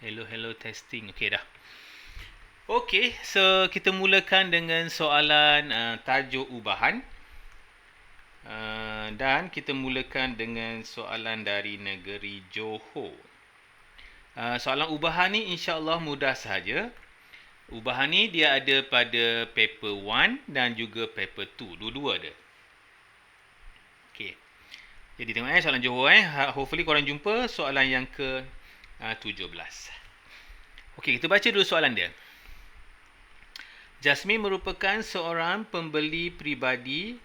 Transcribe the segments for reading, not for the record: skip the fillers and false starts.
Hello testing. Okey dah. Okey, so kita mulakan dengan soalan tajuk ubahan. Dan kita mulakan dengan soalan dari negeri Johor. Soalan ubahan ni insya-Allah mudah sahaja. Ubahan ni dia ada pada paper 1 dan juga paper 2. Dua-dua ada. Okey. Jadi tengok soalan Johor hopefully korang jumpa soalan yang ke 17. Okey, kita baca dulu soalan dia. Jasmine merupakan seorang pembeli peribadi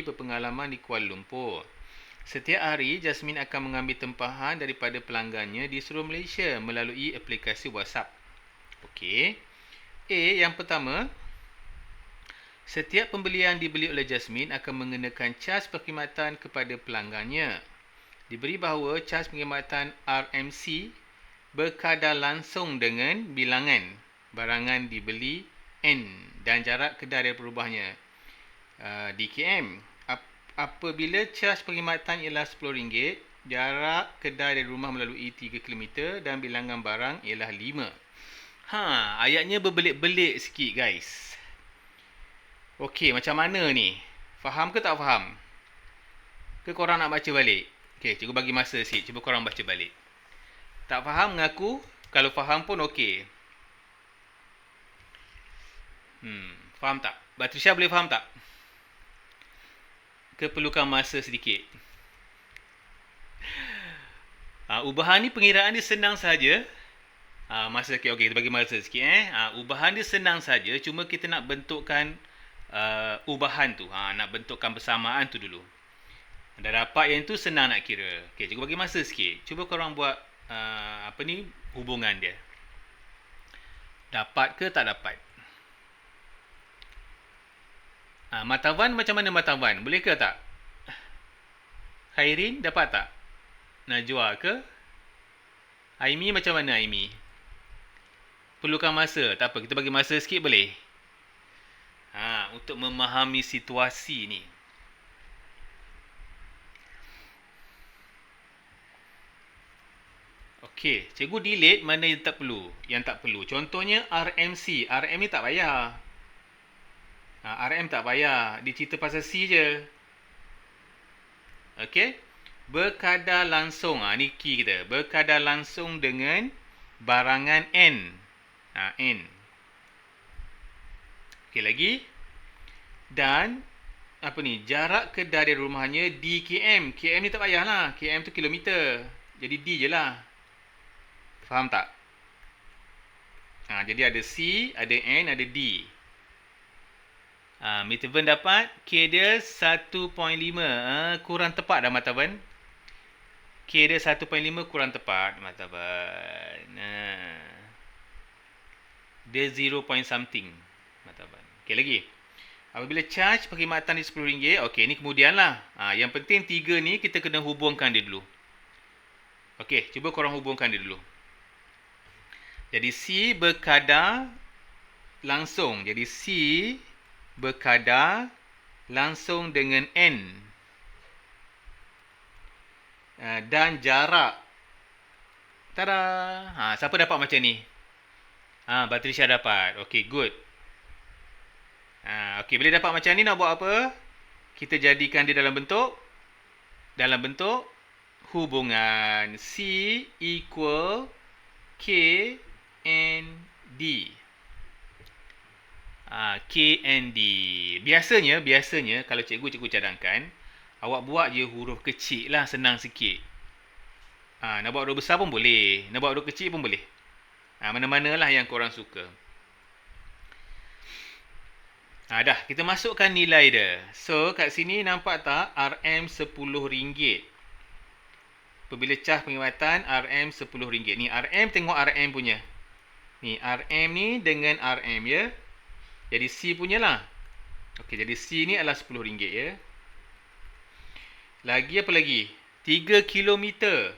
berpengalaman di Kuala Lumpur. Setiap hari, Jasmine akan mengambil tempahan daripada pelanggannya di seluruh Malaysia melalui aplikasi WhatsApp. Okey. Yang pertama, setiap pembelian dibeli oleh Jasmine akan mengenakan caj perkhidmatan kepada pelanggannya. Diberi bahawa caj perkhidmatan RMC berkadar langsung dengan bilangan barangan dibeli N dan jarak kedai dari berubahnya di km. Apabila caj perkhidmatan ialah RM10, jarak kedai dari rumah melalui 3 km dan bilangan barang ialah 5. Ayatnya berbelit-belit sikit guys. Okey, macam mana ni? Faham ke tak faham? Ke korang nak baca balik? Okey, cikgu bagi masa sikit. Cuba korang baca balik. Tak faham mengaku, kalau faham pun okey. Faham tak? Batrisha boleh faham tak? Keperlukan masa sedikit. Ubahan ni pengiraan dia senang saja. Masa okey, kita bagi masa sikit ubahan dia senang saja, cuma kita nak bentukkan ubahan tu. Nak bentukkan persamaan tu dulu. Dah dapat yang tu senang nak kira. Okey, cikgu bagi masa sikit. Cuba korang buat hubungan dia. Dapat ke tak dapat? Matavan macam mana Matavan? Boleh ke tak? Khairin dapat tak? Najwa ke? Aimi macam mana Aimi? Perlukan masa. Tak apa, kita bagi masa sikit boleh? Untuk memahami situasi ni. Okey, cikgu delete mana yang tak perlu. Yang tak perlu. Contohnya RMC. RM ni tak payah. RM tak payah. Dia cerita pasal C je. Okey. Berkadar langsung. Ni key kita. Berkadar langsung dengan barangan N. N. Okey lagi. Dan jarak kedai dari rumahnya di km. km ni tak payahlah. km tu kilometer. Jadi D je lah. Faham tak? Jadi ada C, ada N, ada D. Matavan dapat. K dia 1.5. Kurang tepat dah Matavan. K dia 1.5 kurang tepat Matavan. Dia 0 point something Matavan. Okey lagi. Apabila charge perkhidmatan di RM10, okey ni kemudian lah. Yang penting 3 ni kita kena hubungkan dia dulu. Okey, cuba korang hubungkan dia dulu. Jadi C berkadar langsung. Jadi C berkadar langsung dengan N. Dan jarak. Tada! Siapa dapat macam ni? Batrisha dapat. Okey, good. Okey, bila dapat macam ni nak buat apa? Kita jadikan dia dalam bentuk hubungan C equal K and D. K and D. Biasanya kalau cikgu cadangkan, awak buat je huruf kecil lah, senang sikit. Nak buat huruf besar pun boleh, nak buat huruf kecil pun boleh. Mana-mana lah yang korang suka. Dah, kita masukkan nilai dia. So, kat sini nampak tak RM RM10. Apabila cah perkhidmatan RM RM10. Ni RM, tengok RM punya. Ni RM ni dengan RM ya. Jadi C punya lah. Okey, jadi C ni adalah RM10 ya. Lagi apa lagi? 3 kilometer.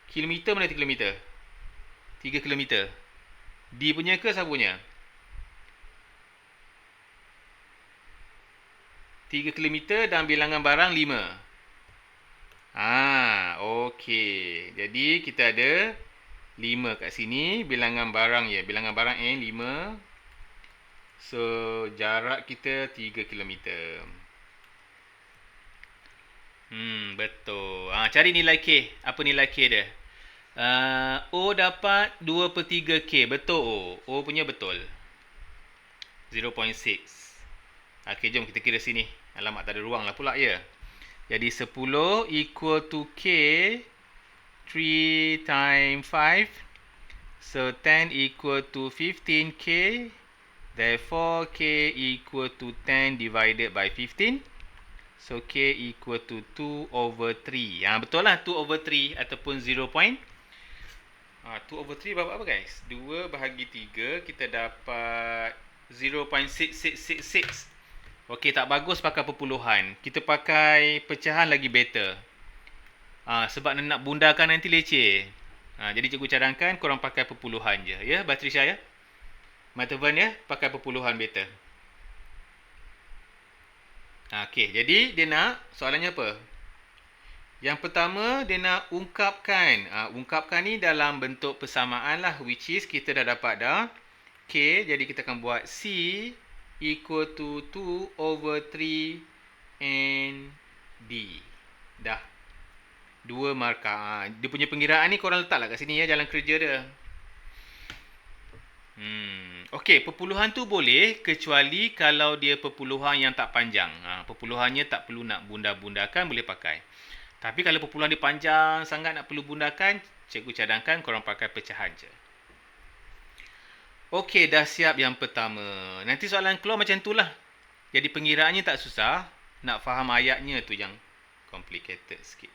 Kilometer mana 3 kilometer? 3 kilometer. D punya ke siapa punya? 3 km dan bilangan barang 5. Okey. Jadi kita ada 5 kat sini. Bilangan barang ya. Bilangan barang N 5. So, jarak kita 3 kilometer. Betul. Cari nilai K. Apa nilai K dia? O dapat 2/3K. Betul O. O punya betul. 0.6. Okey, jom kita kira sini. Alamak, tak ada ruang lah pula ya. Jadi 10 equal to K 3 times 5. So 10 equal to 15K. Therefore K equal to 10 divided by 15. So K equal to 2/3. Betul lah 2/3 ataupun 0. 2/3 berapa guys? 2 bahagi 3 kita dapat 0.6666. Okey, tak bagus pakai perpuluhan. Kita pakai pecahan lagi better. Sebab nak bundakan nanti leceh. Jadi cikgu cadangkan korang pakai perpuluhan je. Ya, Batrisha ya? Matavan ya, pakai perpuluhan better. Okey, jadi dia nak, soalannya apa? Yang pertama, dia nak ungkapkan. Ungkapkan ni dalam bentuk persamaan lah. Which is, kita dah dapat dah. K, jadi kita akan buat C equal to 2/3 ND. Dah. 2 markah. Dia punya pengiraan ni korang letaklah kat sini ya, jalan kerja dia. Okey, perpuluhan tu boleh kecuali kalau dia perpuluhan yang tak panjang. Perpuluhannya tak perlu nak bunda-bundakan, boleh pakai. Tapi kalau perpuluhan dia panjang sangat nak perlu bundakan, cikgu cadangkan korang pakai pecahan je. Okey, dah siap yang pertama. Nanti soalan keluar macam tu lah. Jadi pengiraannya tak susah. Nak faham ayatnya tu yang complicated sikit.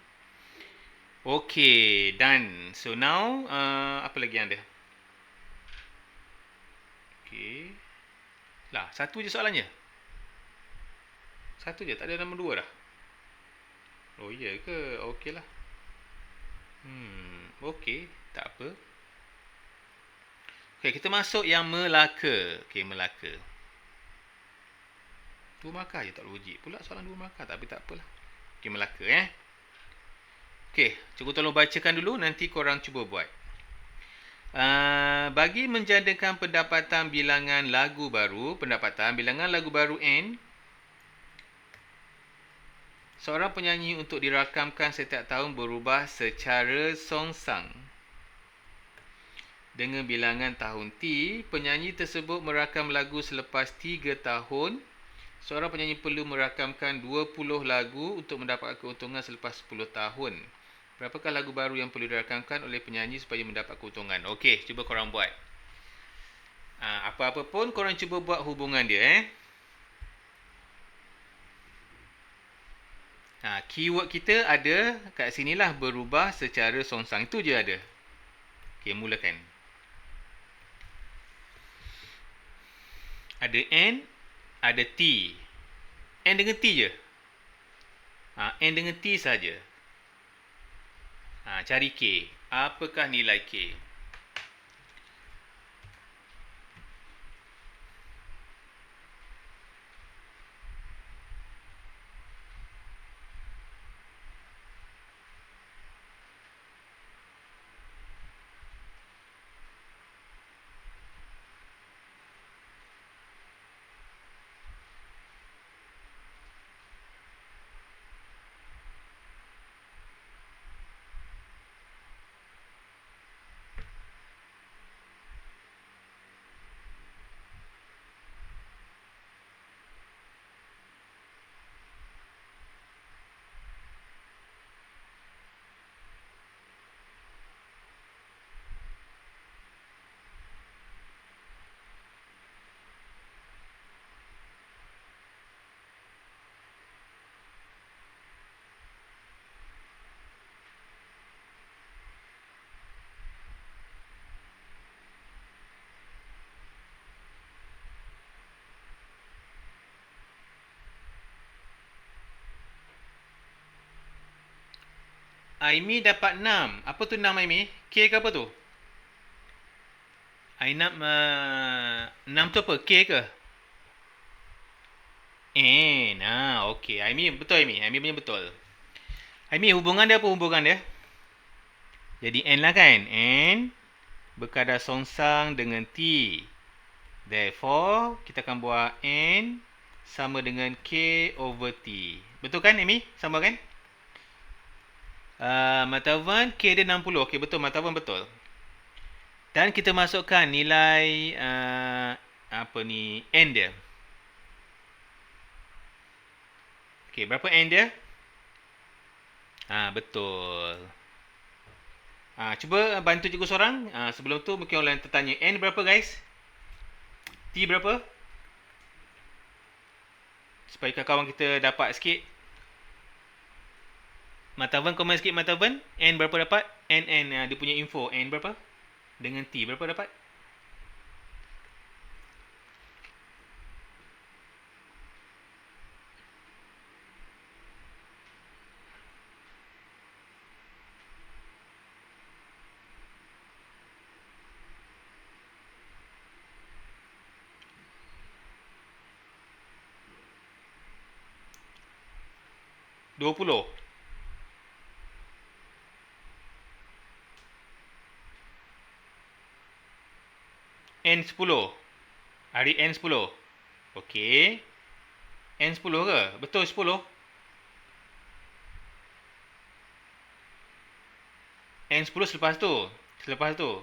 Okey, done. So now, apa lagi yang ada? Okey. Lah, satu je soalannya. Satu je, tak ada nombor 2 dah. Oh, iya ke? Okey lah. Okey, tak apa. Okey, kita masuk yang Melaka. Okey, Melaka. 2 markah je, tak logik pula soalan 2 markah. Tapi tak apalah. Okey, Melaka Okey, cikgu tolong bacakan dulu, nanti korang cuba buat. Bagi menjadikan pendapatan bilangan lagu baru N, seorang penyanyi untuk dirakamkan setiap tahun berubah secara songsang. Dengan bilangan tahun T, penyanyi tersebut merakam lagu selepas 3 tahun. Seorang penyanyi perlu merakamkan 20 lagu untuk mendapat keuntungan selepas 10 tahun. Berapakah lagu baru yang perlu dirakamkan oleh penyanyi supaya mendapat keuntungan? Okey, cuba korang buat. Apa-apa pun korang cuba buat hubungan dia. Keyword kita ada kat sinilah, berubah secara songsang. Itu je ada. Okey, mulakan. Ada N, ada T. N dengan T je. N dengan T saja. Cari K. Apakah nilai K? Aimi dapat 6. Apa tu 6 Aimi? K ke apa tu? Ainap 6 tu apa? K ke? N. Okey. Aimi betul Aimi. Aimi punya betul. Aimi, hubungan dia apa hubungan dia? Jadi N lah kan? N berkadar songsang dengan T. Therefore, kita akan buat N sama dengan K over T. Betul kan, Amy? Sama kan? Matavan, K dia 60. Okey, betul. Matavan betul. Dan kita masukkan nilai N dia. Okey, berapa N dia? Betul. Cuba bantu cikgu seorang. Sebelum tu mungkin orang lain tertanya. N berapa guys? T berapa? Supaya kawan kita dapat sikit. Matavan, komen sikit Matavan. N berapa dapat? N, dia punya info. N berapa? Dengan T berapa dapat? $20. N10. Hari N10. Okey. N10 ke? Betul 10. N10 selepas tu. Selepas tu.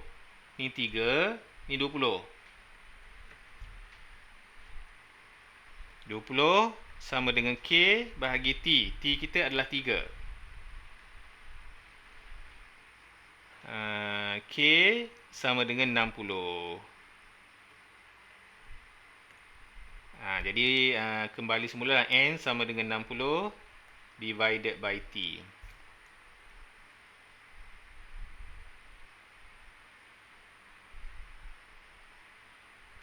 Ni 3. Ni 20. 20 sama dengan K bahagi T. T kita adalah 3. K sama dengan 60. Jadi kembali semula lah. N sama dengan 60 divided by T.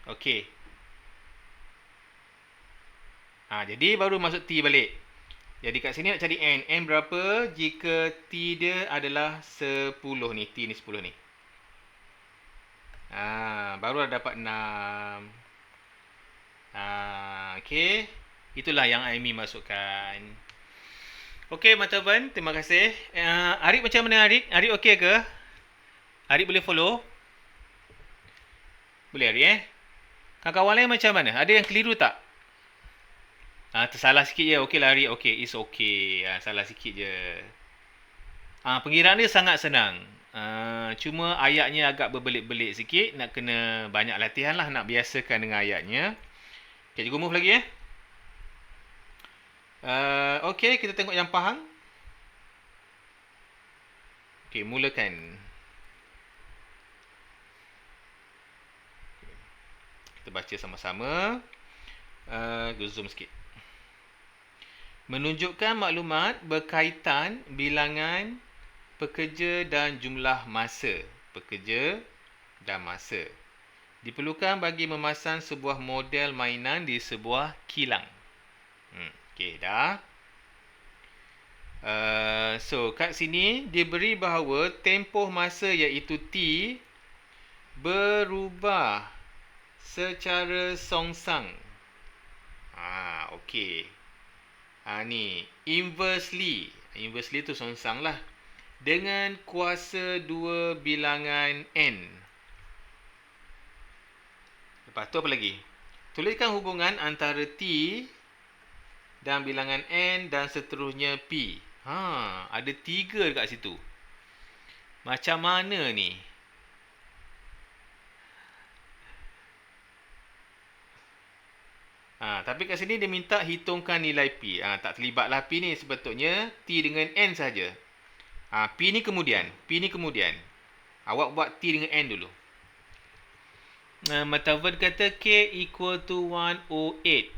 Okey. Jadi baru masuk T balik. Jadi kat sini nak cari N. N berapa jika T dia adalah 10 ni. T ni 10 ni. Baru dah dapat 6. Okey. Itulah yang Aimi masukkan. Okey, Matavan. Terima kasih. Arik macam mana Arik? Arik okey ke? Arik boleh follow? Boleh Arik Kawan-kawan lain macam mana? Ada yang keliru tak? Tersalah sikit je. Okey lah Arik. Okey, it's okay. Salah sikit je. Pengiraan dia sangat senang. Cuma ayatnya agak berbelit-belit sikit. Nak kena banyak latihan lah. Nak biasakan dengan ayatnya. Okay, cikgu move lagi Okey, kita tengok yang faham. Okey, mulakan. Kita baca sama-sama. Zoom sikit. Menunjukkan maklumat berkaitan bilangan pekerja dan jumlah masa. Pekerja dan masa. Diperlukan bagi memasang sebuah model mainan di sebuah kilang. Okey, dah. So, kat sini diberi bahawa tempoh masa iaitu T berubah secara songsang. Okey. Ni inversely. Inversely tu songsang lah. Dengan kuasa 2 bilangan N. Lepas tu apa lagi? Tuliskan hubungan antara T dan bilangan N dan seterusnya P. Ada 3 dekat situ. Macam mana ni? Tapi kat sini dia minta hitungkan nilai P. Tak terlibatlah P ni. Sepatutnya T dengan N saja. P ni kemudian. P ni kemudian. Awak buat T dengan N dulu. Matavan kata K equal to 108.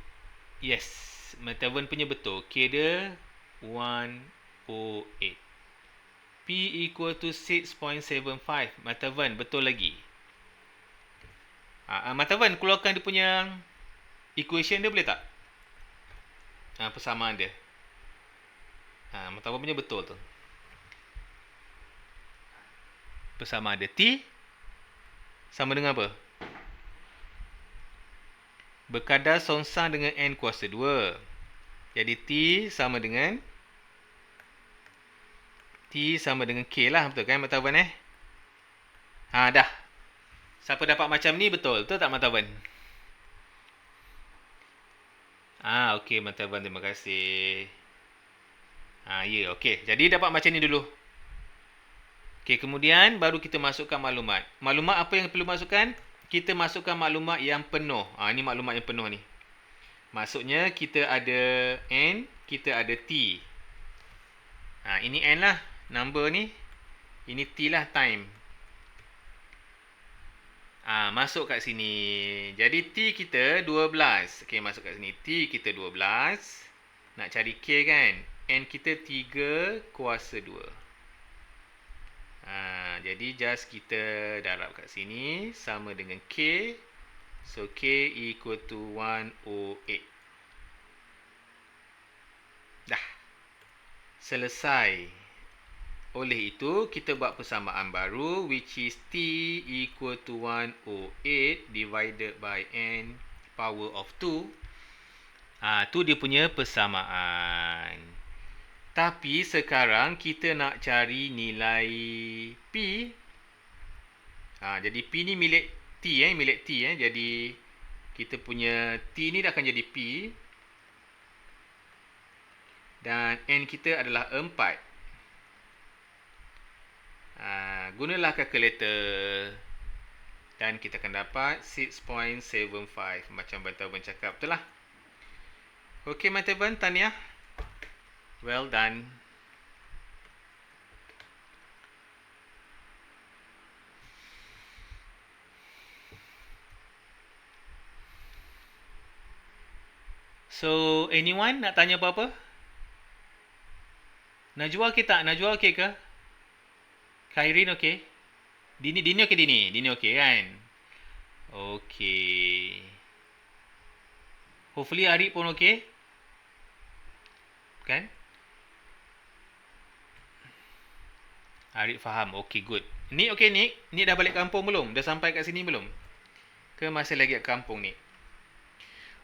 Yes. Matavan punya betul. K dia 108. P equal to 6.75. Matavan betul lagi. Matavan keluarkan dia punya equation dia boleh tak? Persamaan dia. Matavan punya betul tu. Persamaan dia. T sama dengan apa? Berkadar songsang dengan N kuasa 2. Jadi T sama dengan T sama dengan K lah. Betul kan Mak Taufan dah. Siapa dapat macam ni betul. Betul tak Mak Taufan? Okey Mak Taufan, terima kasih. Ya, okey. Jadi dapat macam ni dulu. Okey, kemudian baru kita masukkan maklumat. Maklumat apa yang perlu masukkan? Kita masukkan maklumat yang penuh. Ini maklumat yang penuh ni. Maksudnya kita ada N, kita ada T. Ini N lah, number ni. Ini T lah, time. Masuk kat sini. Jadi T kita 12. Okey, masuk kat sini. T kita 12. Nak cari K kan? N kita 3 kuasa 2. Jadi just kita darab kat sini sama dengan K. So K equal to 108. Dah. Selesai. Oleh itu kita buat persamaan baru, which is T equal to 108 divided by N power of 2. Tu dia punya persamaan. Tapi sekarang kita nak cari nilai P. Jadi P ni milik T, milik T. Jadi kita punya T ni dah akan jadi P. Dan N kita adalah 4. Gunalah kalkulator. Dan kita akan dapat 6.75. Macam Bantawan bercakap, betul lah. Okey Bantawan, tahniah. Well done. So, anyone nak tanya apa-apa? Najwa okey tak? Najwa okey ke? Khairin okey? Dini okey Dini? Dini okey kan? Okey. Hopefully Arif pun okey. Kan? Arif faham. Okey, good. Nik okey Nik? Nik dah balik kampung belum? Dah sampai kat sini belum? Ke masih lagi kat kampung Nik?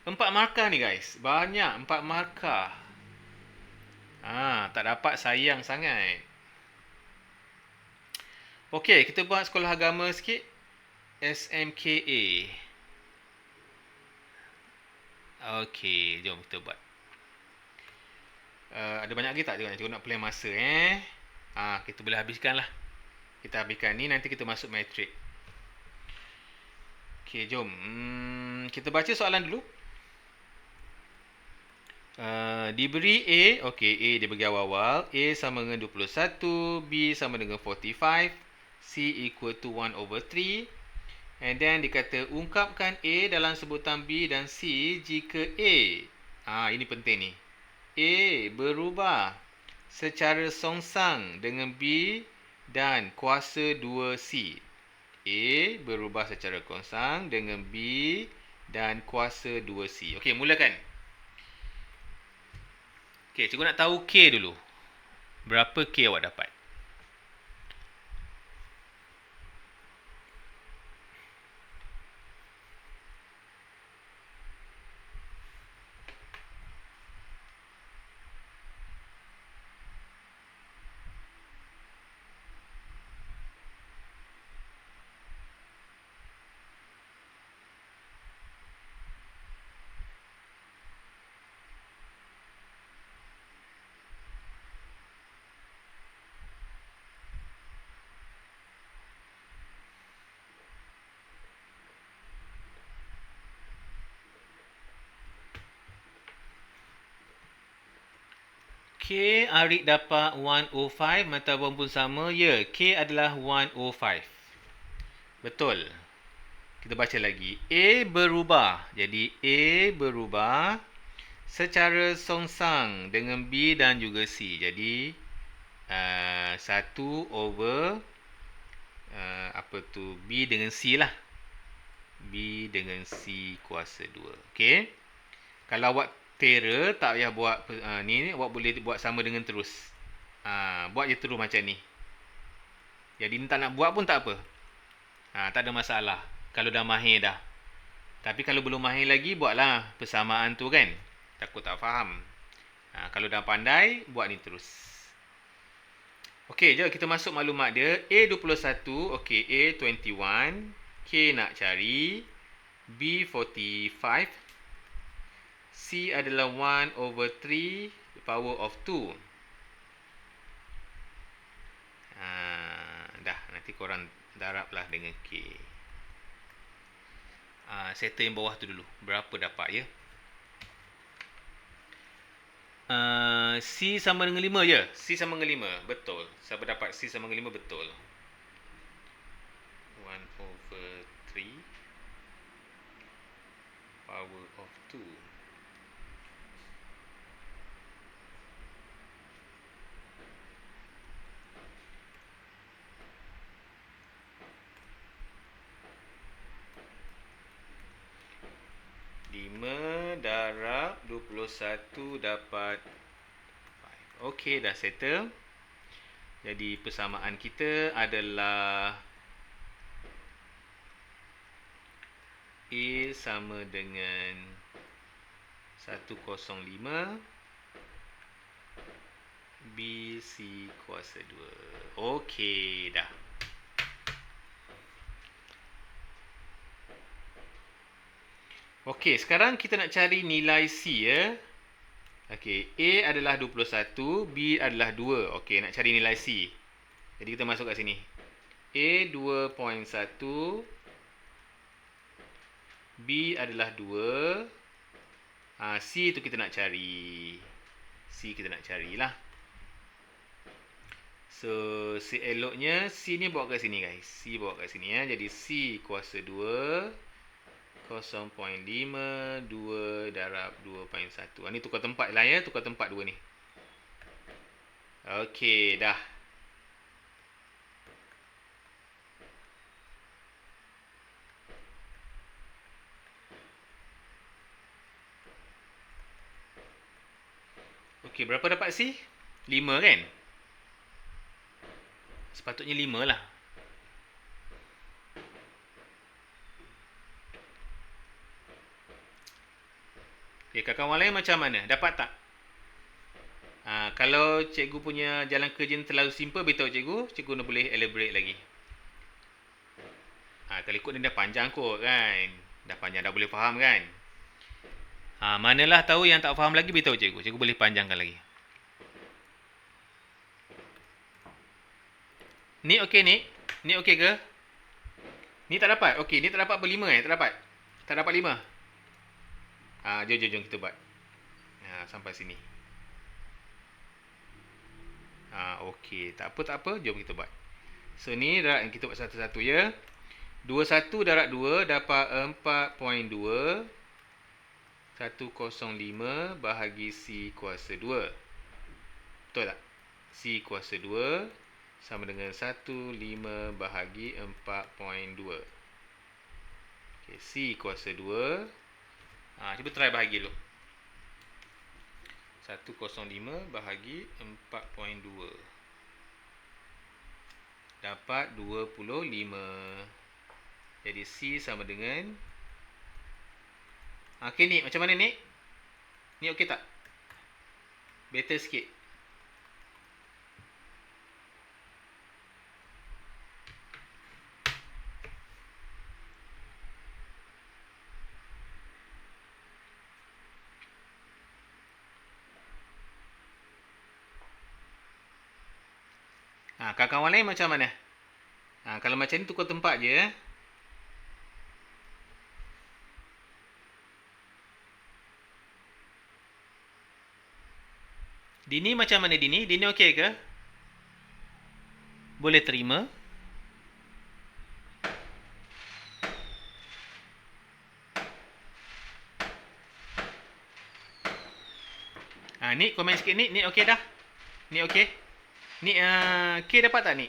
4 markah ni guys. Banyak 4 markah. Tak dapat, sayang sangat. Okey, kita buat sekolah agama sikit. SMKA. Okey, jom kita buat. Ada banyak lagi tak? Cikgu nak plan masa kita boleh habiskan lah. Kita habiskan ni, nanti kita masuk matrik. Okey, jom. Kita baca soalan dulu. Diberi A. Okey, A dia bagi awal-awal. A sama dengan 21. B sama dengan 45. C equal to 1/3. And then dikata ungkapkan A dalam sebutan B dan C jika A. Ini penting ni. A berubah secara songsang dengan B dan kuasa 2C. A berubah secara songsang dengan B dan kuasa 2C. Okey, mulakan. Okey, cikgu nak tahu K dulu. Berapa K awak dapat? K, Arik dapat 105. Matahari pun sama. Ya, K adalah 105. Betul. Kita baca lagi. A berubah. Jadi, A berubah secara songsang dengan B dan juga C. Jadi, 1 over B dengan C lah. B dengan C kuasa 2. Okey. Kalau awak tera, tak payah buat ni awak boleh buat sama dengan terus. Buat je terus macam ni. Jadi ni tak nak buat pun tak apa. Tak ada masalah kalau dah mahir dah. Tapi kalau belum mahir lagi, buatlah persamaan tu kan. Takut tak faham. Kalau dah pandai, buat ni terus. Okey, jom kita masuk maklumat dia. A21, okey, A21. K nak cari. B45. C adalah 1/3 power of 2. Dah, nanti korang darablah dengan K. Settle yang bawah tu dulu. Berapa dapat ya? C sama dengan 5 je. C sama dengan 5. Betul. Siapa dapat C sama dengan 5? Betul. 1/3 power of 2. Darab 21 dapat 5. Okey, dah settle. Jadi persamaan kita adalah A sama dengan 105, B C kuasa 2. Okey, dah. Okey, sekarang kita nak cari nilai C ya. Okey, A adalah 21, B adalah 2. Okey, nak cari nilai C. Jadi kita masuk kat sini. A 2.1, B adalah 2. C tu kita nak cari. C kita nak carilah. So, eloknya C ni bawa kat sini guys. C bawa kat sini ya. Jadi C kuasa 2. 0.5 2 darab 2.1. Ni tukar tempat lah ya. Tukar tempat 2 ni. Okey, dah. Okey, berapa dapat C? 5 kan? Sepatutnya 5 lah. Okay, kawan-kawan lain macam mana? Dapat tak? Kalau cikgu punya jalan kerja ni terlalu simple, beritahu cikgu. Cikgu nak boleh elaborate lagi. Kalau ikut ni dah panjang kot kan. Dah panjang, dah boleh faham kan? Manalah tahu yang tak faham lagi, beritahu cikgu. Cikgu boleh panjangkan lagi. Ni okey ni? Ni okey ke? Ni tak dapat? Okey, ni tak dapat ber-5 Tak dapat? Tak dapat 5? Jom kita buat. Sampai sini. Okey, tak apa. Jom kita buat. So ni darab kita buat satu-satu ya. 21 darab 2 dapat 4.2. 105 bahagi C kuasa 2. Betul tak? C kuasa 2 sama dengan 15 bahagi 4.2. Okay, C kuasa 2. Cuba try bahagi dulu. 105 bahagi 4.2. Dapat 25. Jadi C sama dengan... Okay, ni macam mana ni? Ni okey tak? Better sikit. Kawan-kawan lain macam mana? Kalau macam ni tukar tempat je. Dini macam mana Dini? Dini okey ke? Boleh terima? Ni komen sikit ni. Ni okey dah? Ni okey? Ni K dapat tak ni?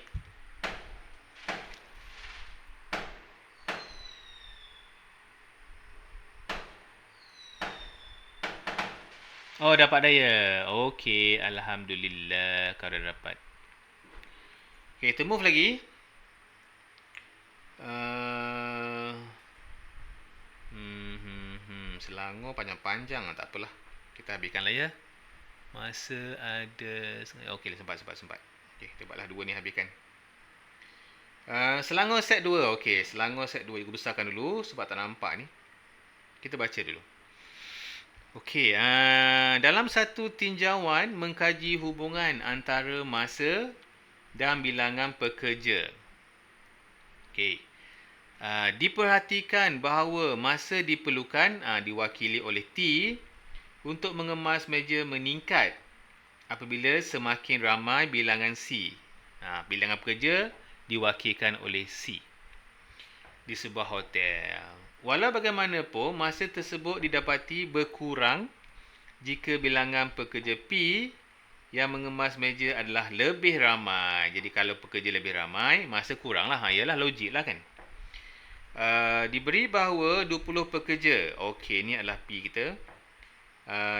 Oh, dapat daya. Okey, alhamdulillah kau dah dapat. Okay, kita move lagi. Selangor panjang-panjang lah, tak apalah. Kita habiskan lah ya. Masa ada... Okey, sempat. Okey, kita buatlah 2 ni habiskan. Selangor set 2. Okey, Selangor set 2. Aku besarkan dulu sebab tak nampak ni. Kita baca dulu. Okey, dalam satu tinjauan mengkaji hubungan antara masa dan bilangan pekerja. Okey. Diperhatikan bahawa masa diperlukan diwakili oleh T untuk mengemas meja meningkat apabila semakin ramai bilangan C. Bilangan pekerja diwakilkan oleh C di sebuah hotel. Walau bagaimanapun, masa tersebut didapati berkurang jika bilangan pekerja P yang mengemas meja adalah lebih ramai. Jadi kalau pekerja lebih ramai, masa kurang lah. Yalah, logik lah kan. Diberi bahawa 20 pekerja. Okey, ni adalah P kita.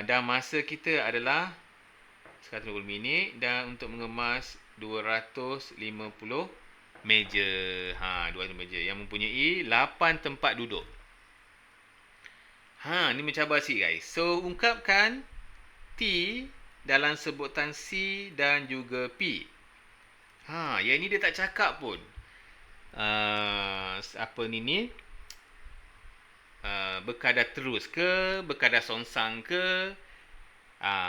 Dan masa kita adalah 120 minit dan untuk mengemas 250 meja. 200 meja yang mempunyai 8 tempat duduk. Ni mencabar sikit guys. So, ungkapkan T dalam sebutan C dan juga P. Yang ni dia tak cakap pun. Berkadar terus ke, berkadar songsang ke.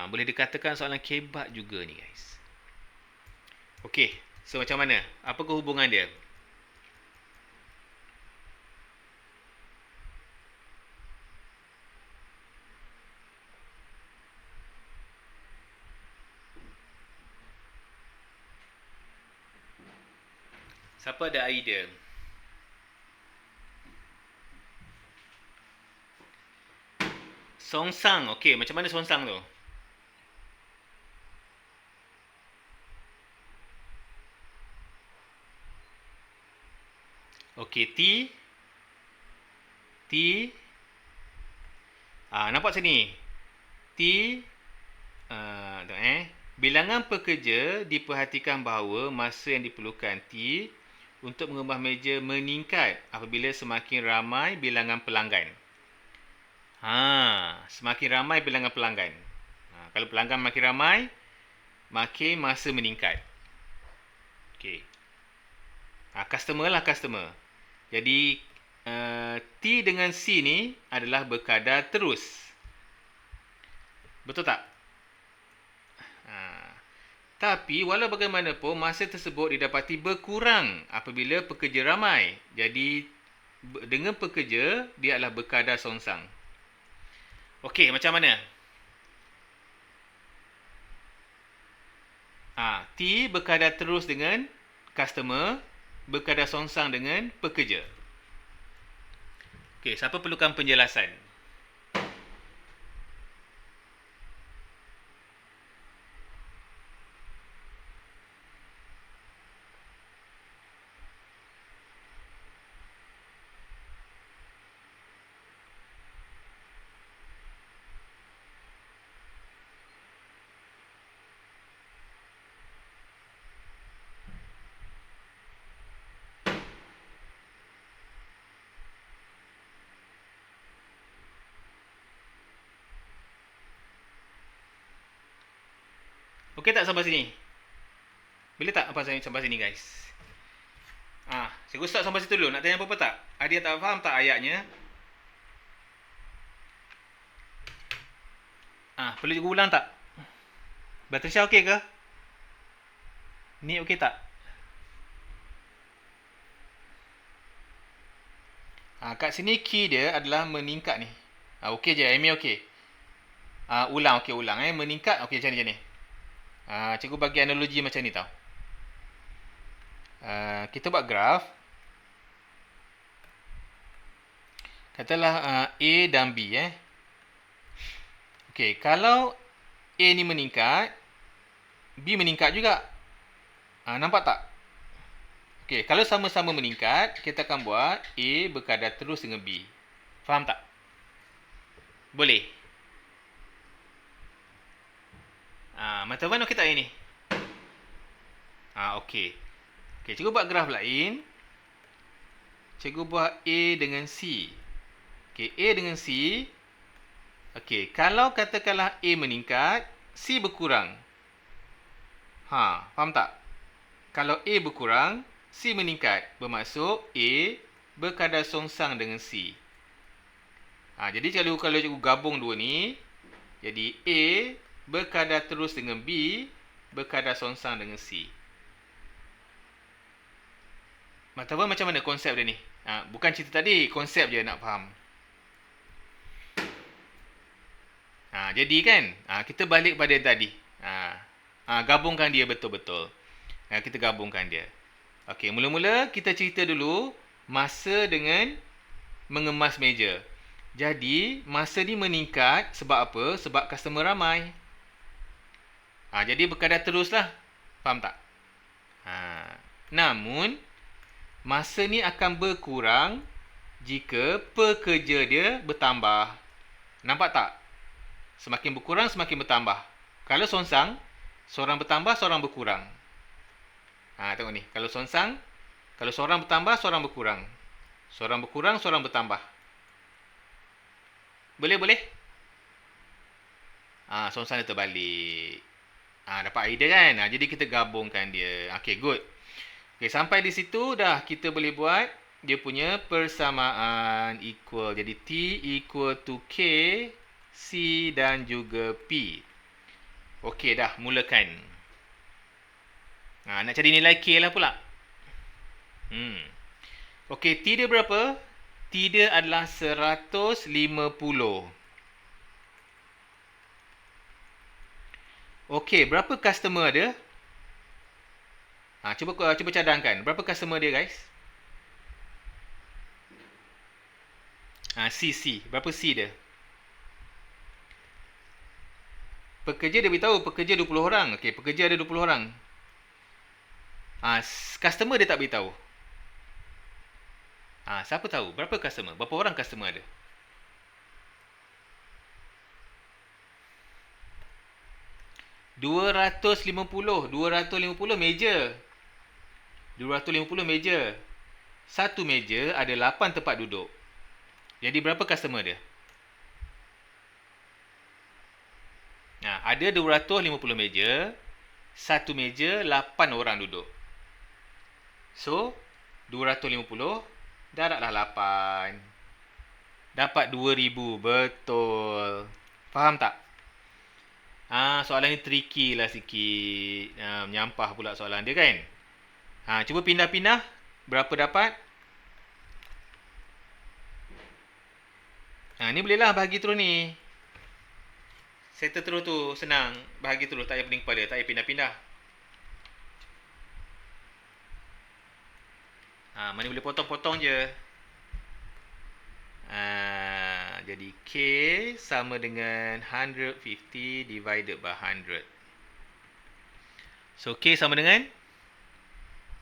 Boleh dikatakan soalan kebat juga ni guys. Okey, so macam mana? Apa hubungan dia? Siapa ada idea? Songsang. Okey, macam mana songsang tu? Okey, T. Nampak sini? T. Bilangan pekerja diperhatikan bahawa masa yang diperlukan T untuk mengubah meja meningkat apabila semakin ramai bilangan pelanggan. Semakin ramai bilangan pelanggan. Kalau pelanggan makin ramai, makin masa meningkat. Okey. Customer lah customer. Jadi T dengan C ni adalah berkadar terus. Betul tak? Tapi walau bagaimanapun, masa tersebut didapati berkurang apabila pekerja ramai. Jadi dengan pekerja, dia adalah berkadar songsang. Okey, macam mana? T berkadar terus dengan customer, berkadar songsang dengan pekerja. Okey, siapa perlukan penjelasan? Okey tak sampai sini? Boleh tak sampai sini guys? Cikgu start sampai situ dulu. Nak tanya apa-apa tak? Ada yang tak faham tak ayatnya? Perlu cikgu ulang tak? Batrisha okey ke? Ni okey tak? Kat sini key dia adalah meningkat ni. Okey je, Amy okey. Ulang, okey ulang meningkat. Okey macam ni. Cikgu bagi analogi macam ni tau. Kita buat graf. Katalah A dan B Okey, kalau A ni meningkat, B meningkat juga. Nampak tak? Okey, kalau sama-sama meningkat, kita akan buat A berkadar terus dengan B. Faham tak? Boleh? Mata Wan okey tak ini? Okey. Okey, cikgu buat graf lain. Cikgu buat A dengan C. Okey, A dengan C. Okey, kalau katakanlah A meningkat, C berkurang. Faham tak? Kalau A berkurang, C meningkat. Bermaksud A berkadar songsang dengan C. Jadi kalau cikgu gabung dua ni, jadi A berkadar terus dengan B berkadar songsang dengan C. Tahu macam mana konsep dia ni? Bukan cerita tadi, konsep je nak faham. Jadi kan, kita balik pada tadi. Gabungkan dia betul-betul. Kita gabungkan dia. Okey, mula-mula kita cerita dulu masa dengan mengemas meja. Jadi, masa ni meningkat sebab apa? Sebab customer ramai. Jadi berkadar teruslah. Faham tak? Namun, masa ni akan berkurang jika pekerja dia bertambah. Nampak tak? Semakin berkurang, semakin bertambah. Kalau songsang, seorang bertambah, seorang berkurang. Tengok ni. Kalau songsang, kalau seorang bertambah, seorang berkurang. Seorang berkurang, seorang bertambah. Boleh? Songsang dia terbalik. Dapat idea kan? Jadi kita gabungkan dia. Okay, good. Okay, sampai di situ dah kita boleh buat dia punya persamaan equal. Jadi T equal to K, C dan juga P. Okay, dah mulakan. Nak cari nilai K lah pula. Okey, T dia berapa? T dia adalah 150. Okey, berapa customer dia? Cuba cadangkan. Berapa customer dia, guys? C. Berapa C dia? Pekerja dia beritahu, pekerja 20 orang. Okey, pekerja ada 20 orang. Customer dia tak beritahu. Siapa tahu? Berapa customer? Berapa orang customer ada? $250 meja. 250 meja. Satu meja ada 8 tempat duduk. Jadi berapa customer dia? Ada 250 meja. Satu meja 8 orang duduk. So, 250 darablah 8. Dapat 2000. Betul. Faham tak? Soalan ni tricky lah sikit. Menyampah pula soalan dia kan? Cuba pindah-pindah. Berapa dapat? Ni bolehlah bahagi terus ni. Settle terus tu. Senang. Bahagi terus. Tak payah pening kepala. Tak payah pindah-pindah. Mana boleh potong-potong je. Jadi K sama dengan 150 divided by 100. So K sama dengan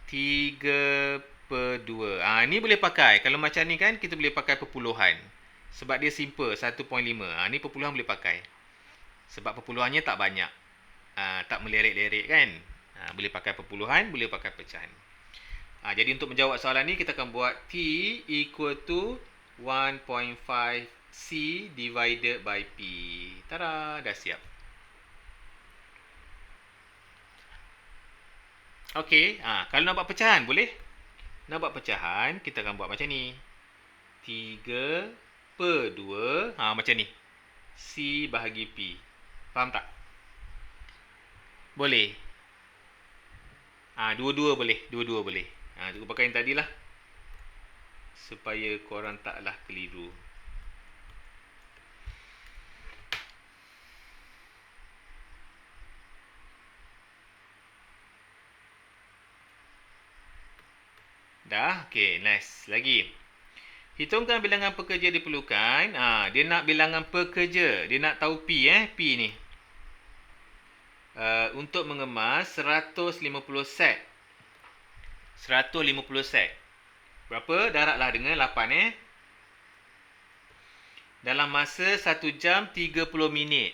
3/2. Ni boleh pakai. Kalau macam ni kan kita boleh pakai perpuluhan. Sebab dia simple 1.5. Ni perpuluhan boleh pakai. Sebab perpuluhannya tak banyak. Tak melerik-lerik kan. Boleh pakai perpuluhan, boleh pakai pecahan. Jadi untuk menjawab soalan ni kita akan buat T equal to 1.5 C divided by P. Tada, dah siap. Okey, kalau nak buat pecahan boleh? Nak buat pecahan, kita akan buat macam ni. 3/2, macam ni. C bahagi P. Faham tak? Boleh. Dua-dua boleh. Dua-dua boleh. Cikgu pakai yang tadi lah. Supaya korang taklah keliru. Dah? Okey, nice. Lagi. Hitungkan bilangan pekerja diperlukan. Dia nak bilangan pekerja. Dia nak tahu P, P ni. Untuk mengemas 150 set. 150 set. Berapa? Darablah dengan 8, Dalam masa 1 jam 30 minit.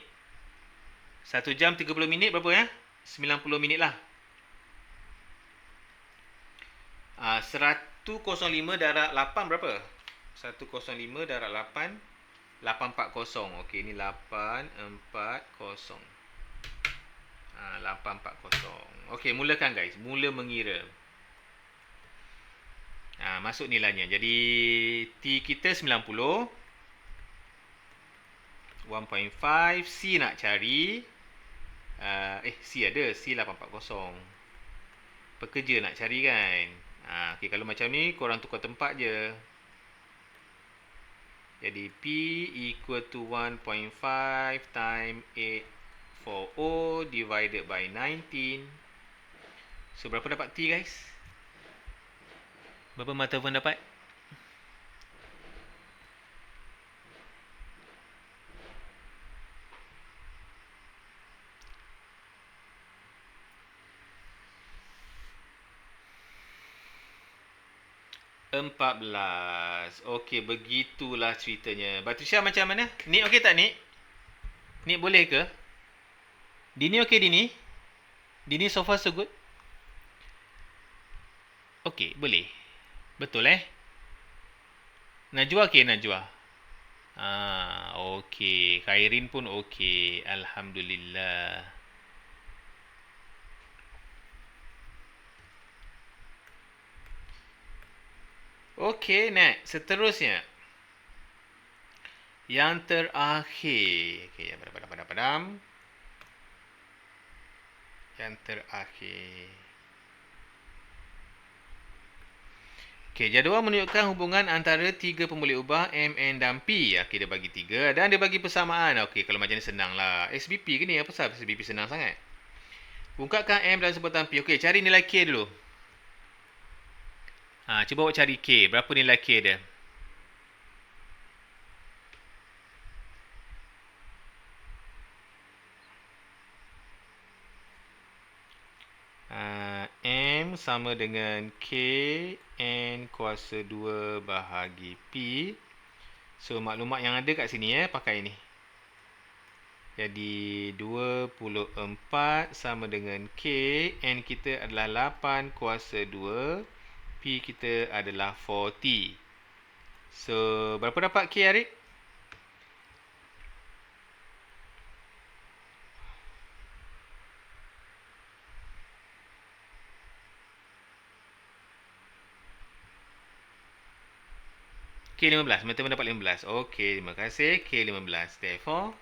1 jam 30 minit berapa 90 minit lah. 105 darab 8 berapa? 105 darab 8. 840. Okey, ni 840. 840. Okey, mulakan guys. Mula mengira. Masuk nilainya. Jadi T kita 90. 1.5. C nak cari. C ada. C 840. Pekerja nak cari kan. Okey, kalau macam ni korang tukar tempat je. Jadi P equal to 1.5 times 840 divided by 19. So, berapa dapat T guys? Berapa mata pun dapat? $14. Okey, begitulah ceritanya. Batrisya macam mana? Nik okey tak Nik? Nik boleh ke? Dini okey Dini? Dini so far so good? Okey, boleh. Betul Najwa okey Najwa? Okey. Khairin pun okey. Alhamdulillah. Okey, next. Seterusnya. Yang terakhir. Okey, padam. Yang terakhir. Okey, jadual menunjukkan hubungan antara tiga pemboleh ubah M, N dan P. Okey, dia bagi 3 dan dia bagi persamaan. Okey, kalau macam ni senang lah. SBP ke ni? Apa sebab SBP senang sangat? Ungkapkan M dalam sebutan P. Okey, cari nilai K dulu. Cuba awak cari K. Berapa nilai K dia? M sama dengan K N kuasa 2 bahagi P. So, maklumat yang ada kat sini pakai ni. Jadi, 24 sama dengan K. N kita adalah 8 kuasa 2. P kita adalah 40. So, berapa dapat K, Arik? K15. Teman-teman dapat 15. Okey, terima kasih. K15. Therefore,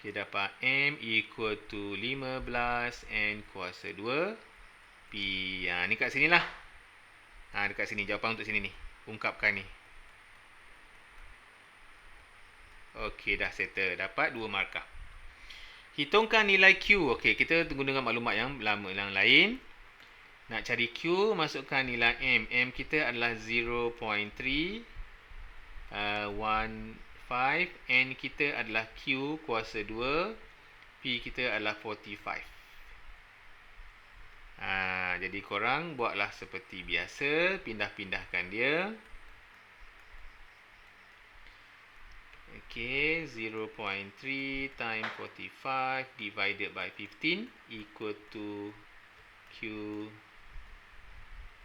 kita dapat M equal to 15 N kuasa 2 P. Ni kat sini lah. Dekat sini. Jawapan untuk sini ni. Ungkapkan ni. Okey, dah settle. Dapat 2 markah. Hitungkan nilai Q. Okey, kita guna maklumat yang lain. Nak cari Q, masukkan nilai M. M kita adalah 0.3. 1.5. N kita adalah Q kuasa 2. P kita adalah 45. Jadi korang buatlah seperti biasa. Pindah-pindahkan dia. Okay, 0.3 times 45 divided by 15 equal to Q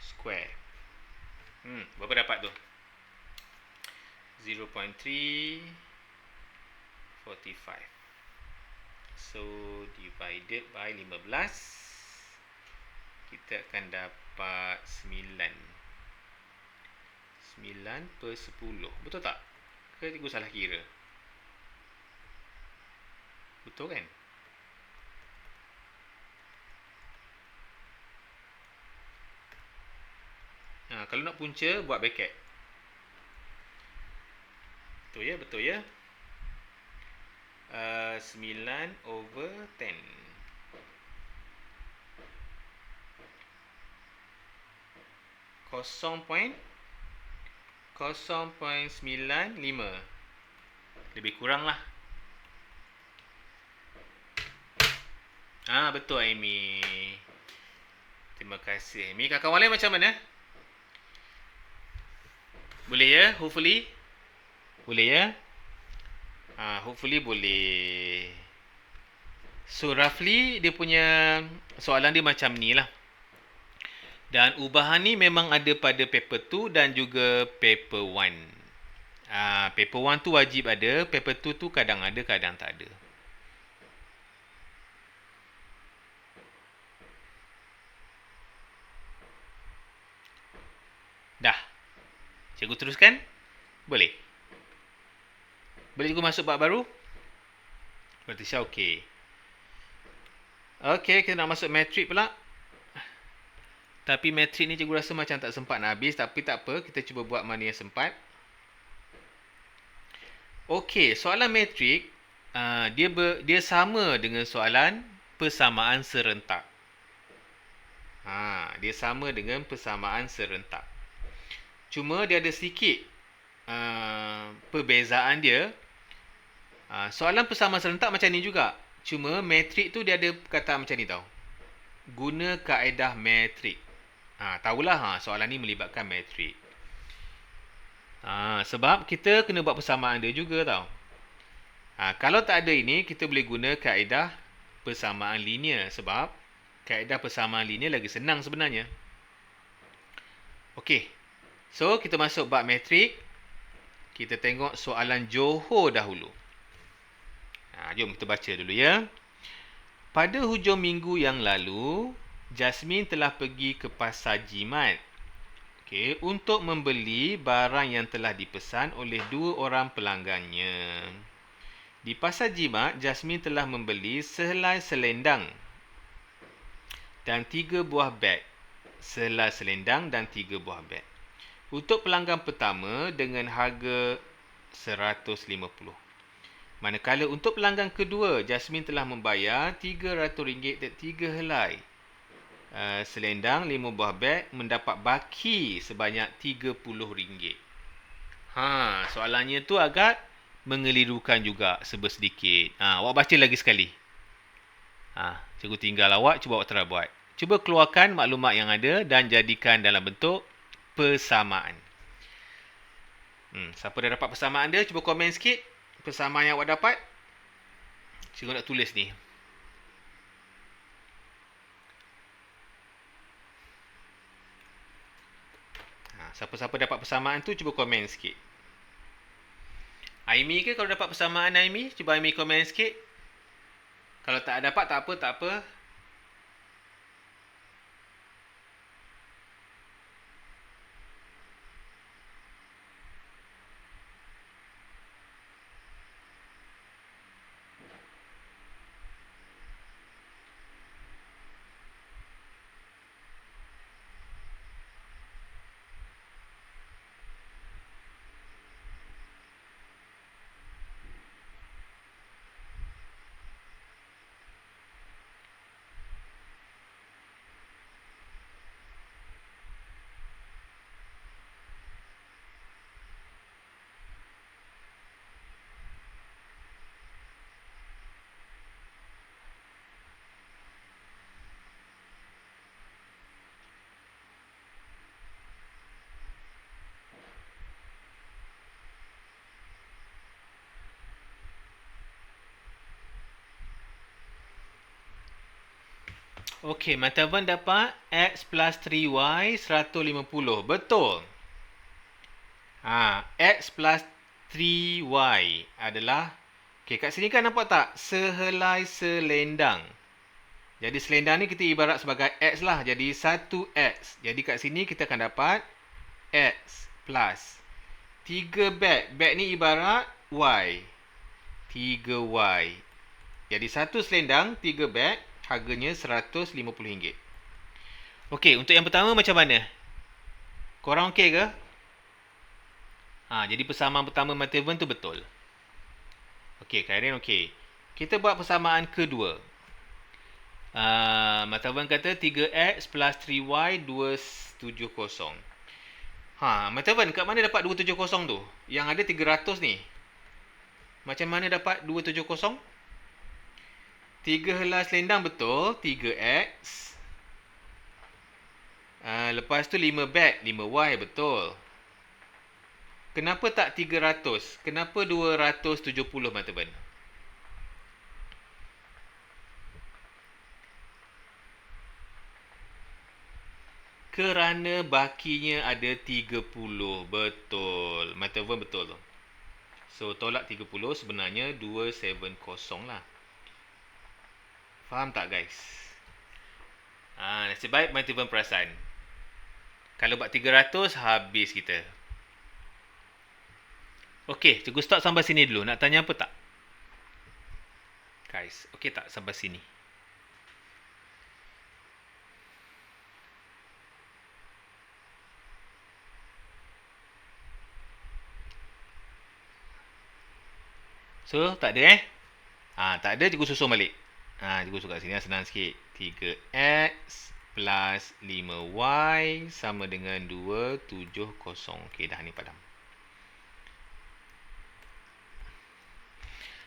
square. Berapa dapat tu? 0.3 45. So, divided by 15. Kita akan dapat 9 per 10. Betul tak? Ke cikgu salah kira? Betul kan? Kalau nak punca, buat bracket. Betul ya? 9 over 10. Kosong point 0.95. Lebih kurang lah. Betul Amy. Terima kasih Amy. Kawan lain macam mana? Boleh ya? Hopefully. Boleh ya? Hopefully boleh. So roughly dia punya soalan dia macam ni lah. Dan ubahan ni memang ada pada paper 2 dan juga paper 1. Paper 1 tu wajib ada, paper 2 tu kadang ada, kadang tak ada. Cikgu teruskan? Boleh? Boleh cikgu masuk bab baru? Berarti Syah okey. Okey, kita nak masuk matrik pula. Tapi matrik ni cikgu rasa macam tak sempat nak habis. Tapi tak apa, kita cuba buat mana yang sempat. Okey, soalan matrik dia sama dengan soalan persamaan serentak. Dia sama dengan persamaan serentak. Cuma dia ada sedikit perbezaan dia. Soalan persamaan serentak macam ni juga. Cuma matrik tu dia ada perkataan macam ni tau. Guna kaedah matrik. Tahulah soalan ni melibatkan matrik. Sebab kita kena buat persamaan dia juga tau. Kalau tak ada ini, kita boleh guna kaedah persamaan linear. Sebab kaedah persamaan linear lagi senang sebenarnya. Okey. So, kita masuk bab matrik. Kita tengok soalan Johor dahulu. Jom kita baca dulu ya. Pada hujung minggu yang lalu, Jasmine telah pergi ke pasar jimat. Untuk membeli barang yang telah dipesan oleh 2 orang pelanggannya. Di pasar jimat, Jasmine telah membeli sehelai selendang dan 3 buah beg. Sehelai selendang dan 3 buah beg. Untuk pelanggan pertama dengan harga RM150. Manakala untuk pelanggan kedua, Jasmine telah membayar RM300 dan 3 helai selendang, 5 buah beg, mendapat baki sebanyak RM30. Soalannya tu agak mengelirukan juga sebersedikit. Awak baca lagi sekali. Cikgu tinggal awak, cuba awak try buat. Cuba keluarkan maklumat yang ada dan jadikan dalam bentuk persamaan. Siapa dah dapat persamaan dia, cuba komen sikit persamaan yang awak dapat. Cikgu nak tulis ni. Siapa-siapa dapat persamaan tu, cuba komen sikit. Aimi ke kalau dapat persamaan Aimi? Cuba Aimi komen sikit. Kalau tak dapat, tak apa. Okey, Mata Wan dapat X plus 3Y 150. Betul. X plus 3Y adalah... Okey, kat sini kan nampak tak? Sehelai selendang. Jadi selendang ni kita ibarat sebagai X lah. Jadi 1X. Jadi kat sini kita akan dapat X plus 3 beg. Beg ni ibarat Y. 3Y. Jadi 1 selendang, 3 beg. Harganya RM150. Okey, untuk yang pertama macam mana? Korang okey ke? Jadi persamaan pertama Mata Wan tu betul. Okey, Kairin okey. Kita buat persamaan kedua. Mata Wan kata 3X plus 3Y 270. Mata Wan, kat mana dapat 270 tu? Yang ada 300 ni. Macam mana dapat 270? 3 helai selendang betul, 3X. Lepas tu 5 beg, 5Y betul. Kenapa tak 300? Kenapa 270 Mata Wan? Kerana bakinya ada 30. Betul. Mata Wan betul tu. So tolak 30 sebenarnya 270 lah. Faham tak guys? Nasib baik Mata Wan perasan. Kalau buat 300 habis kita. Okey, cikgu stop sampai sini dulu. Nak tanya apa tak? Guys, okey tak sampai sini? So, tak ada tak ada, cikgu susun balik. Cikgu susun kat sini senang sikit. 3x plus 5y sama dengan 270. Okey, dah ni padam.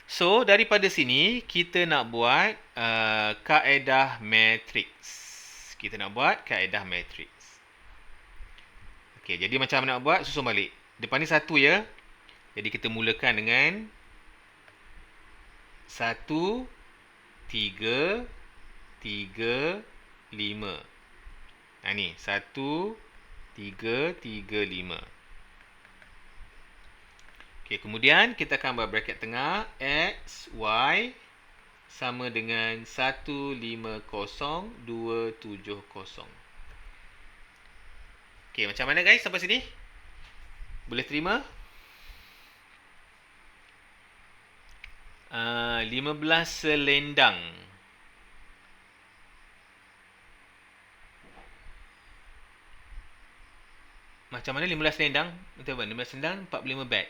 So, daripada sini, kita nak buat kaedah matrix. Kita nak buat kaedah matrix. Okey, jadi macam mana nak buat? Susun balik. Depan ni 1 ya. Jadi, kita mulakan dengan 1, 3, 3, 5. Ni, 1, 3, 3, 5. Okey, kemudian kita akan buat bracket tengah x, y sama dengan 150, 270. Okey, macam mana guys sampai sini? Boleh terima? 15 selendang. Macam mana 15 selendang? Betul apa? 15 selendang 45 beg.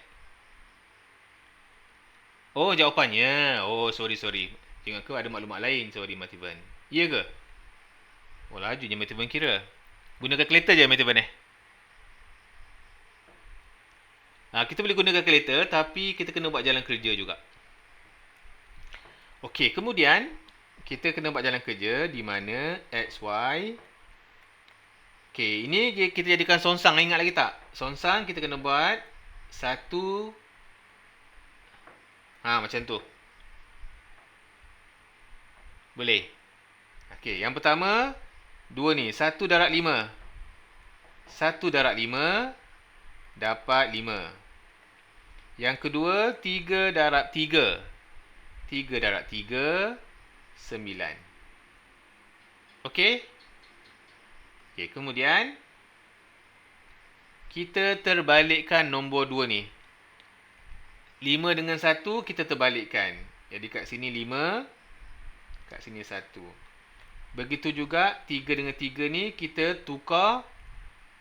Oh, jawapannya. Oh, sorry. Tengok aku ada maklumat lain. Sorry, Mativan. Ya ke? Oh, lajunya Mativan kira. Guna kalkulator je Mativan kita boleh guna kalkulator, tapi kita kena buat jalan kerja juga. Okey, kemudian kita kena buat jalan kerja di mana x, y. Okey, ini kita jadikan songsang. Ingat lagi tak? Songsang kita kena buat 1. Macam tu. Boleh. Okey, yang pertama 2 ni, 1 darab 5. 1 darab 5 dapat 5. Yang kedua 3 darab 3. 3 darab 3 9. Okey? Okey, kemudian kita terbalikkan nombor 2 ni. 5 dengan 1 kita terbalikkan. Jadi kat sini 5, kat sini 1. Begitu juga 3 dengan 3 ni kita tukar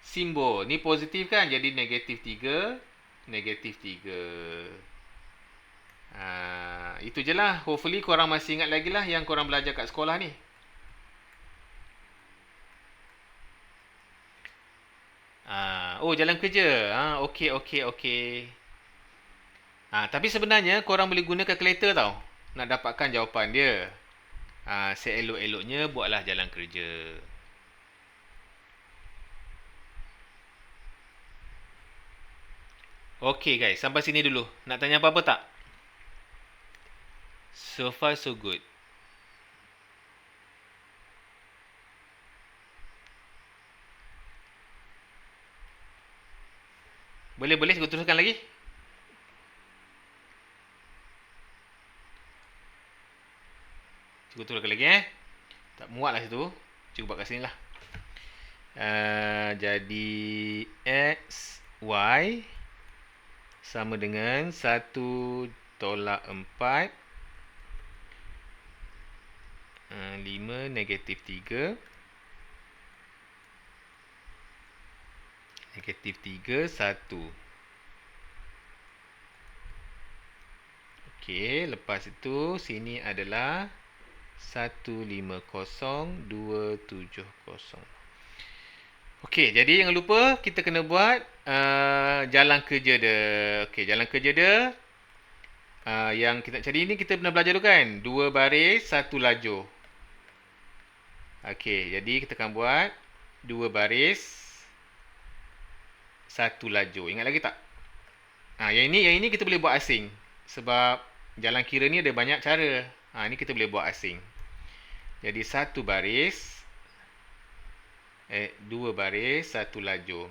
simbol. Ni positif kan? Jadi negatif 3, negatif 3. Itu je lah. Hopefully korang masih ingat lagi lah yang korang belajar kat sekolah ni. Oh, jalan kerja. Okey. Tapi sebenarnya korang boleh guna kalkulator tau. Nak dapatkan jawapan dia. Seelok-eloknya buatlah jalan kerja. Okey guys, sampai sini dulu. Nak tanya apa-apa tak? So far so good. Boleh cikgu teruskan lagi? Cikgu teruskan lagi Tak muat lah situ. Cikgu buat kat sini lah. Jadi x, y sama dengan 1 tolak 4 5 negatif 3 negatif 3 1. Okey, lepas itu sini adalah 150 270. Okey, jadi jangan lupa kita kena buat jalan kerja dia. Okey, jalan kerja dia yang kita nak cari ni kita pernah belajar tu kan? 2 baris, 1 lajur. Okey, jadi kita akan buat 2 baris, 1 lajur. Ingat lagi tak? Yang ini kita boleh buat asing. Sebab jalan kira ni ada banyak cara. Ini kita boleh buat asing. Jadi 1 baris, 2 baris, 1 lajur.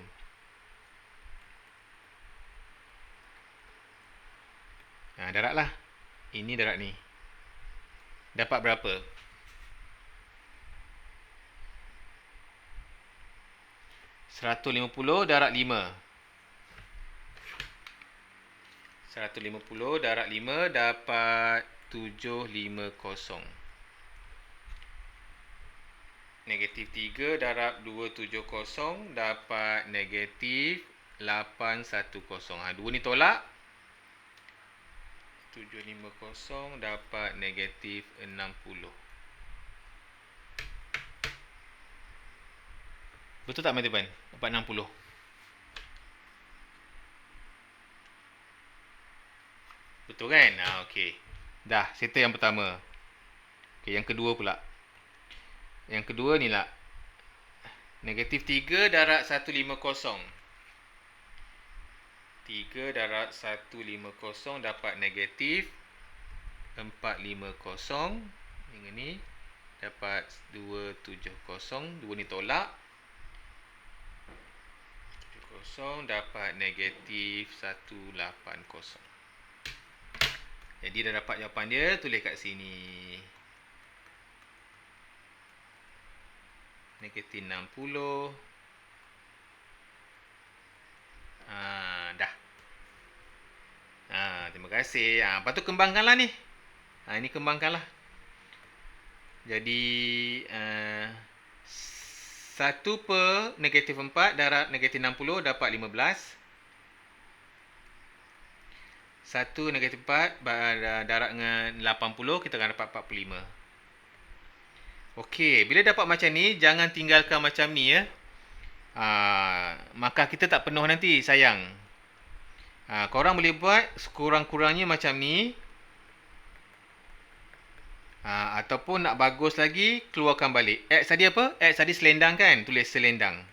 Darat lah. Ini darat ni. Dapat berapa? $150 darat 5. 150 darab 5 dapat 750. Negatif 3 darab 270 dapat negatif 810. 2 ni tolak. 750 dapat negatif 60. Betul tak teman-teman? Dapat 60. Betul kan? Okey. Dah, settle yang pertama. Okey, yang kedua pula. Yang kedua ni lah. Negatif 3 darab 150. 3 darab 150 dapat negatif 450. Yang ni dapat 270. 2 ni tolak. 70 dapat negatif 180. Jadi dah dapat jawapan dia, tulis kat sini. Negatif 60. Dah. Terima kasih. Lepas tu kembangkanlah ni. Ini kembangkanlah. Jadi 1 per negatif 4 darab negatif 60 dapat 15. 1 negatif 4 darab dengan 80, kita akan dapat 45. Okey, bila dapat macam ni, jangan tinggalkan macam ni ya. Maka kita tak penuh nanti, sayang. Korang boleh buat sekurang-kurangnya macam ni. Ataupun nak bagus lagi, keluarkan balik. X tadi apa? X tadi selendang kan? Tulis selendang.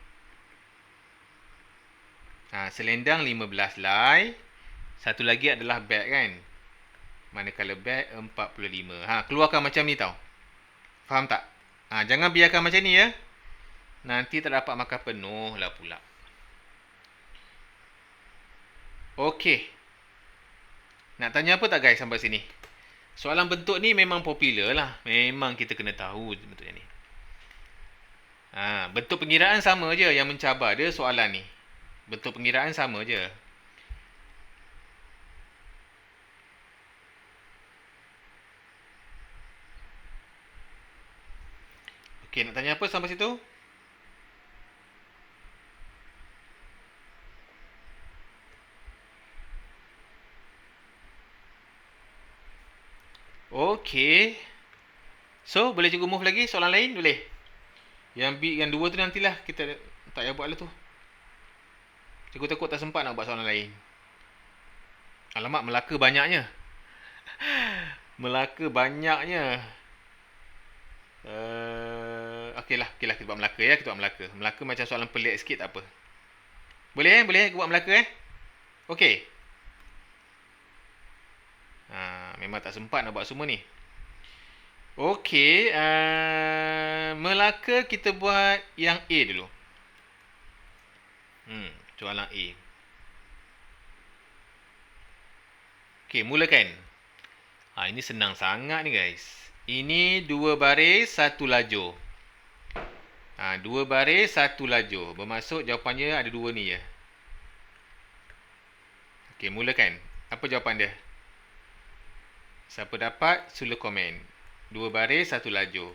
Selendang 15 helai. Satu lagi adalah beg kan? Manakala beg 45. Keluarkan macam ni tau. Faham tak? Jangan biarkan macam ni ya. Nanti tak dapat makan penuh lah pula. Okey. Nak tanya apa tak guys sampai sini? Soalan bentuk ni memang popular lah. Memang kita kena tahu bentuknya ni. Bentuk pengiraan sama je. Yang mencabar dia soalan ni. Bentuk pengiraan sama je. Okey, nak tanya apa sampai situ? Okey. So, boleh cikgu move lagi? Soalan lain? Boleh? Yang dua tu nantilah. Kita tak payah buat lah tu. Cikgu takut tak sempat nak buat soalan lain. Alamak, Melaka banyaknya. Melaka banyaknya. Okeylah, kita buat Melaka ya. Kita buat Melaka. Melaka macam soalan pelik sikit, tak apa. Boleh Boleh buat Melaka Okey. Memang tak sempat nak buat semua ni. Okey, Melaka kita buat yang A dulu. Soalan A. Okey, mulakan. Ini senang sangat ni guys. Ini 2 baris 1 lajur. 2 baris 1 lajur. Bermaksud jawapannya ada 2 ni je. Okey, mulakan. Apa jawapan dia? Siapa dapat, sila komen. 2 baris 1 lajur.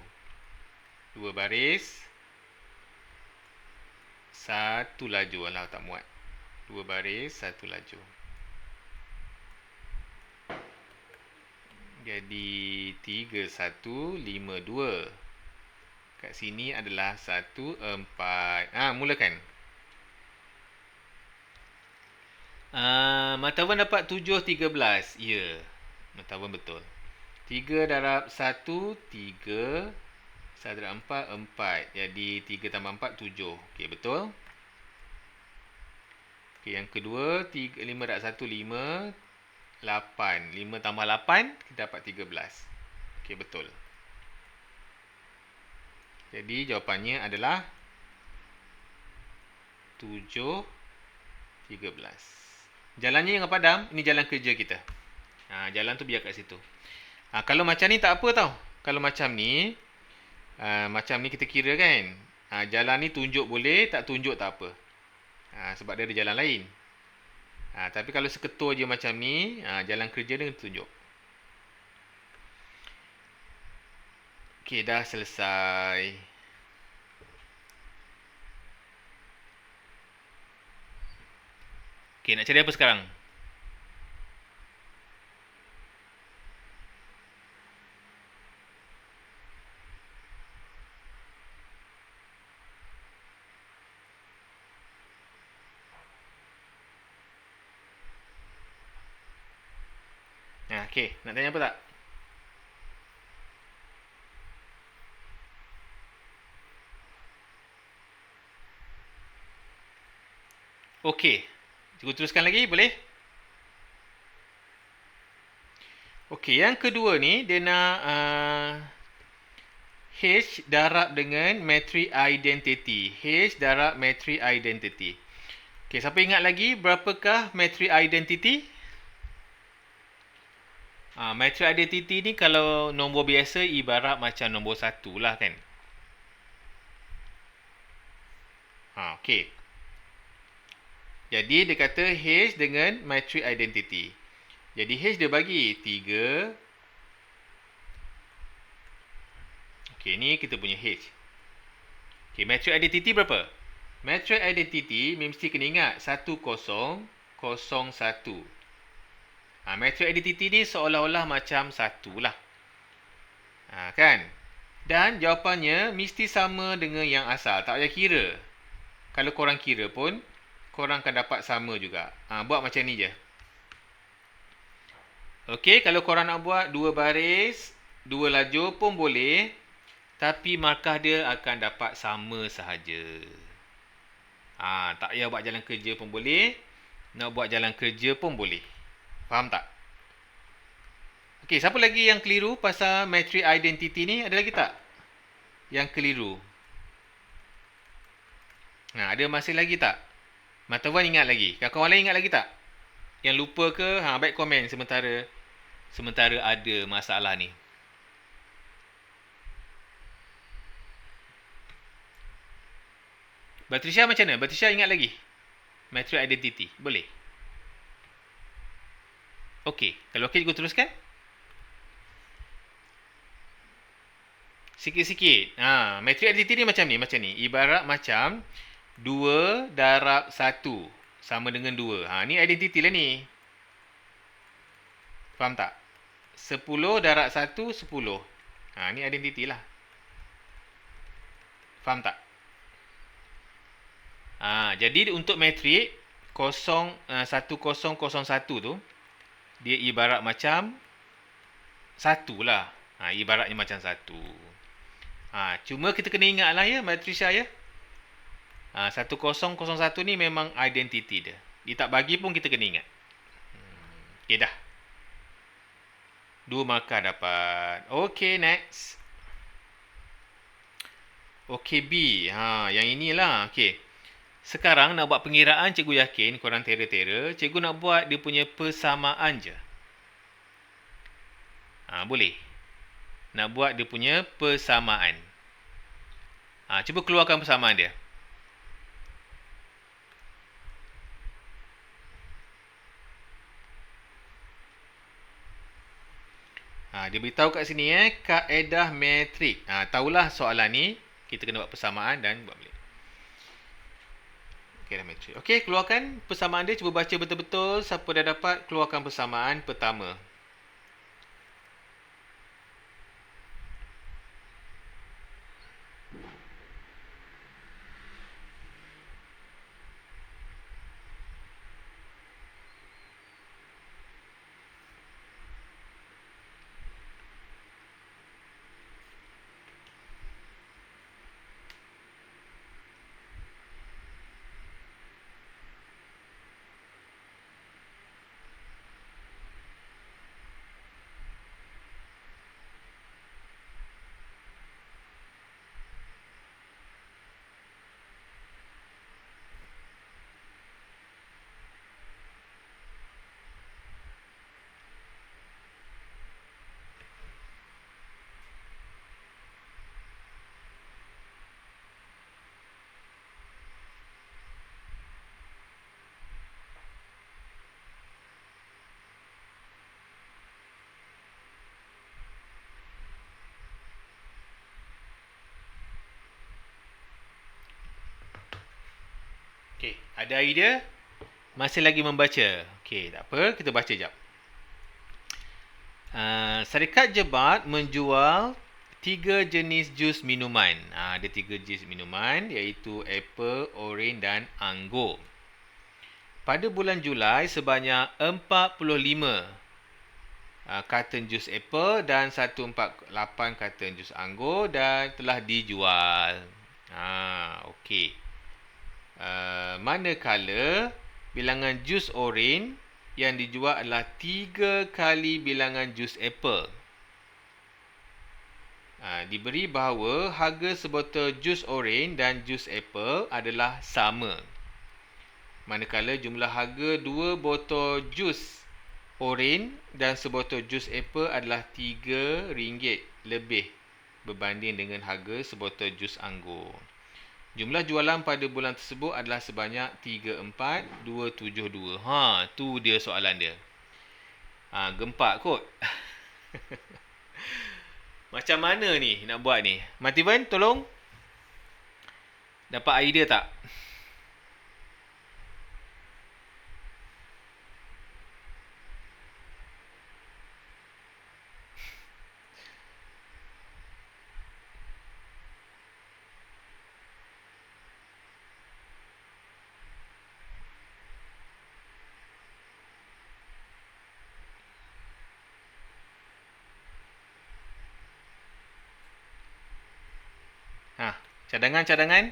2 baris 1 lajur. Alah, tak muat. 2 baris 1 lajur. Jadi 3, 1, 5, 2. Kat sini adalah 1, 4. Mulakan. Matawan dapat 7, 13. Ya. Matawan betul. 3 darab 1, 3. 1 darab 4, 4. Jadi 3 tambah 4, 7. Okey, betul. Okey, yang kedua, 5 darab 1, 5. 8. 5 tambah 8, kita dapat 13. Okey, betul. Jadi jawapannya adalah 7, 13. Jalannya yang padam, ini jalan kerja kita. Jalan tu biar kat situ. Kalau macam ni tak apa tau. Kalau macam ni kita kira kan. Jalan ni tunjuk boleh, tak tunjuk tak apa. Sebab dia ada jalan lain. Tapi kalau seketul je macam ni, jalan kerja dia tunjuk. Okey, dah selesai. Okey, nak cari apa sekarang? Okey, nak tanya apa tak? Okey. Cikgu teruskan lagi, boleh? Okey, yang kedua ni dia nak H darab dengan matrix identity. H darab matrix identity. Okey, siapa ingat lagi berapakah matrix identity? Matrix identity ni kalau nombor biasa ibarat macam nombor 1 lah kan. Okey. Jadi dia kata H dengan matrix identity. Jadi H dia bagi 3. Okey, ni kita punya H. Okey, matrix identity berapa? Matrix identity mesti kena ingat 1 0 0 1. Matrix identity ni seolah-olah macam 1 lah. Kan? Dan jawapannya mesti sama dengan yang asal. Tak payah kira. Kalau korang kira pun, korang akan dapat sama juga. Buat macam ni je. Okey, kalau korang nak buat 2 baris, 2 lajur pun boleh. Tapi markah dia akan dapat sama sahaja. Tak payah buat jalan kerja pun boleh. Nak buat jalan kerja pun boleh. Faham tak? Okey, siapa lagi yang keliru pasal matrix identity ni? Ada lagi tak yang keliru? Ada masih lagi tak? Matawan ingat lagi? Kawan-kawan lain ingat lagi tak? Yang lupa ke? Baik komen sementara ada masalah ni. Batrisha macam mana? Batrisha ingat lagi? Matrix identity. Boleh? Okey. Kalau okey, cikgu teruskan. Sikit-sikit. Matrix identity ni macam ni. Ibarat macam 2 darab 1 sama dengan 2. Ni identity lah ni. Faham tak? 10 darab 1, 10. Ni identity lah. Faham tak? Jadi untuk matrik 1001 tu dia ibarat macam 1 lah. Ibaratnya macam 1. Cuma kita kena ingat lah ya matrisha ya. 1001 ni memang identity dia. Dia tak bagi pun kita kena ingat. Okay dah. 2 markah dapat. Okay, next. Okay, B. Yang inilah. Okay. Sekarang nak buat pengiraan, cikgu yakin korang tera-tera. Cikgu nak buat dia punya persamaan je. Boleh. Nak buat dia punya persamaan. Cuba keluarkan persamaan dia. Dia beritahu kat sini kaedah metrik. Tahulah soalan ni kita kena buat persamaan dan buat balik. Kaedah metrik. Okey, keluarkan persamaan dia. Cuba baca betul-betul. Siapa dah dapat, keluarkan persamaan pertama. Okey, ada idea? Masih lagi membaca? Okey, tak apa, kita baca jap. Syarikat Jebat menjual 3 jenis jus minuman. Ada 3 jenis minuman iaitu apple, oren dan anggur. Pada bulan Julai sebanyak 45 karton jus apple dan 148 karton jus anggur dan telah dijual. Okey. Manakala bilangan jus oren yang dijual adalah 3 kali bilangan jus apple. Diberi bahawa harga sebotol jus oren dan jus apple adalah sama. Manakala jumlah harga 2 botol jus oren dan sebotol jus apple adalah RM3 lebih berbanding dengan harga sebotol jus anggur. Jumlah jualan pada bulan tersebut adalah sebanyak 34,272. Tu dia soalan dia. Gempak kot. Macam mana ni nak buat ni? Mativan, tolong. Dapat idea tak? Cadangan-cadangan.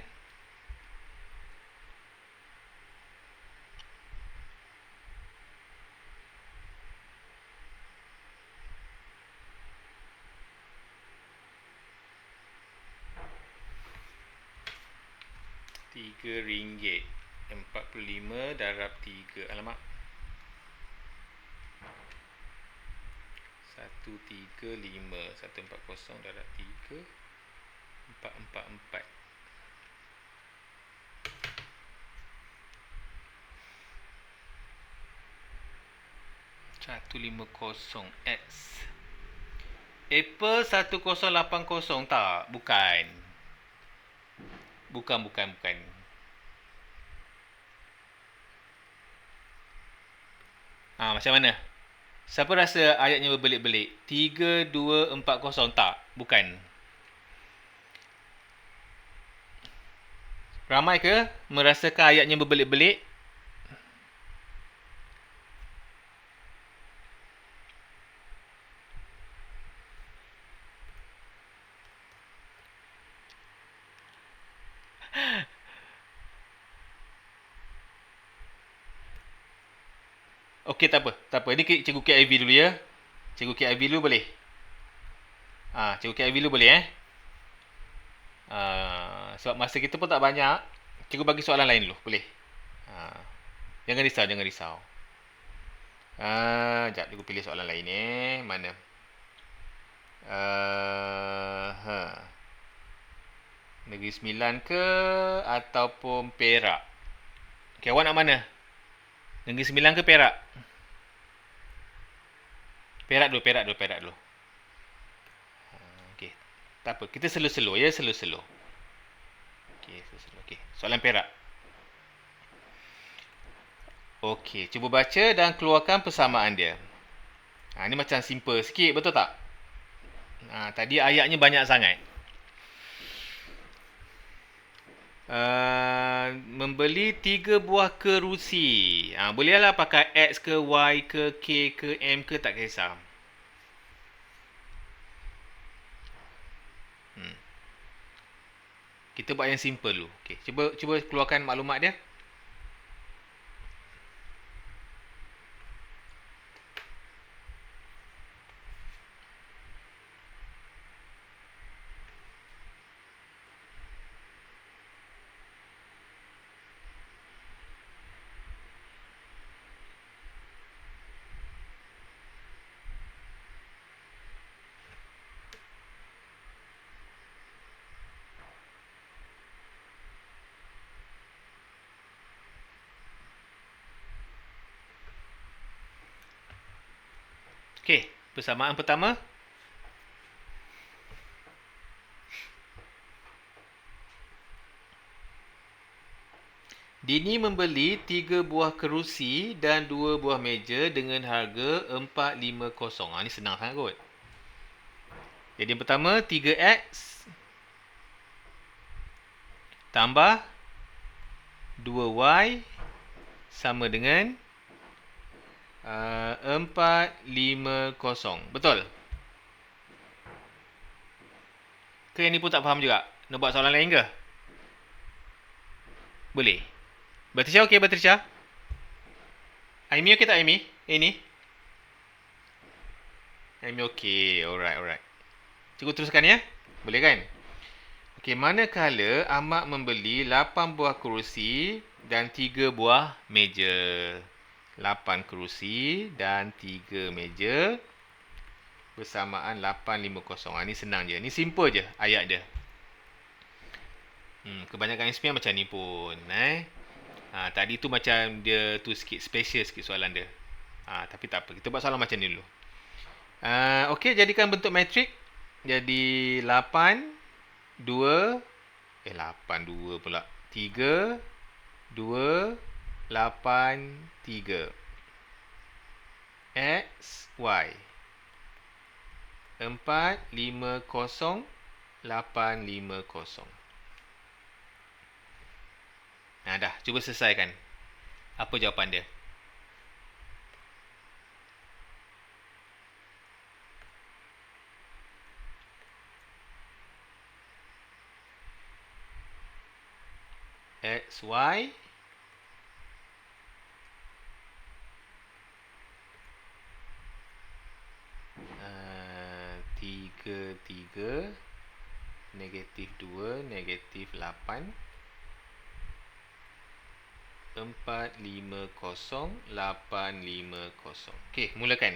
RM3. 45 darab 3. Alamak. 135. 140 darab 3. 444. 150x. Apple 1080 tak? Bukan. Bukan. Macam mana? Siapa rasa ayatnya berbelit-belit? 3240 tak? Bukan. Ramai ke merasakan ayatnya berbelit-belit? Okey, tak apa. Ini cikgu KIV dulu ya. Cikgu KIV dulu boleh? Cikgu KIV dulu boleh sebab masa kita pun tak banyak. Cikgu bagi soalan lain dulu, boleh? Jangan risau. Sekejap, cikgu pilih soalan lain Mana? Negeri Sembilan ke ataupun Perak? Okey, awak nak mana? Negeri Sembilan ke Perak? Perak dulu. Okey. Tak apa, kita slow-slow ya, slow-slow. Okey, soalan Perak. Okey, cuba baca dan keluarkan persamaan dia. Ini macam simple sikit, betul tak? Tadi ayatnya banyak sangat. Membeli 3 buah kerusi. Bolehlah pakai X ke Y ke K ke M ke, tak kisah. Kita buat yang simple dulu. Okey, cuba keluarkan maklumat dia. Okey, persamaan pertama. Dini membeli 3 buah kerusi dan 2 buah meja dengan harga 450. Ni senang sangat kot. Jadi yang pertama 3x tambah 2y sama dengan 450. Betul? Ke yang ni pun tak faham juga? Nak buat soalan lain ke? Boleh. Batrisha okey, Batrisha? Aimi okey tak, Aimi? Ni? Aimi okey. Alright. Cikgu teruskan ya. Boleh kan? Okey, manakala Ahmad membeli 8 buah kerusi dan 3 buah meja. 8 kerusi dan 3 meja bersamaan 850. Ni senang je. Ni simple je ayat dia. Kebanyakan SPM macam ni pun. Tadi tu macam dia tu sikit special sikit soalan dia. Tapi tak apa. Kita buat soalan macam ni dulu. Okey, jadikan bentuk matrik. Jadi 8, 2, 8, 2 pula. 3, 2, 8, 3. X, Y. 4, 5, 0, 8, 5, 0. Dah. Cuba selesaikan. Apa jawapan dia? X, Y. Tiga, negatif 2, negatif 8. 4, 5, 0, 8, 5, 0. Okey, mulakan.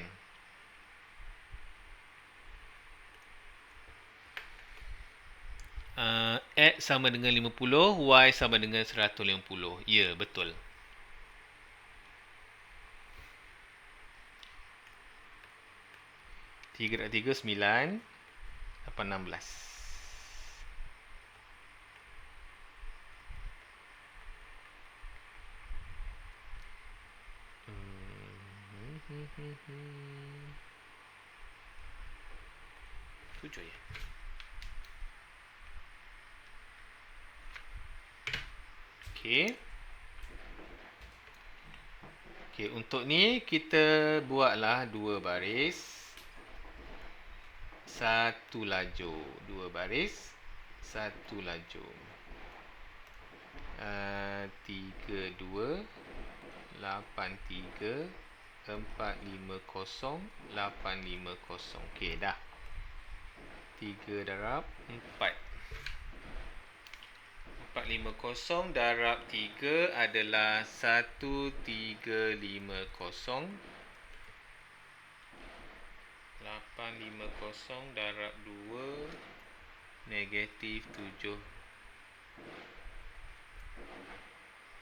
X sama dengan 50, Y sama dengan 150. Ya, betul. Tiga darab 3, 9. 8, 16. Tujuh ya. Okey. Okey, untuk ni kita buatlah 2 baris. 1 lajur. 2 baris. 1 lajur. 3, 2. 8, 3. 4, 5, 0. 8, 5, 0. Okey, dah. 3 darab 4. 450 darab 3 adalah 1350. 850 darab 2 negatif 7.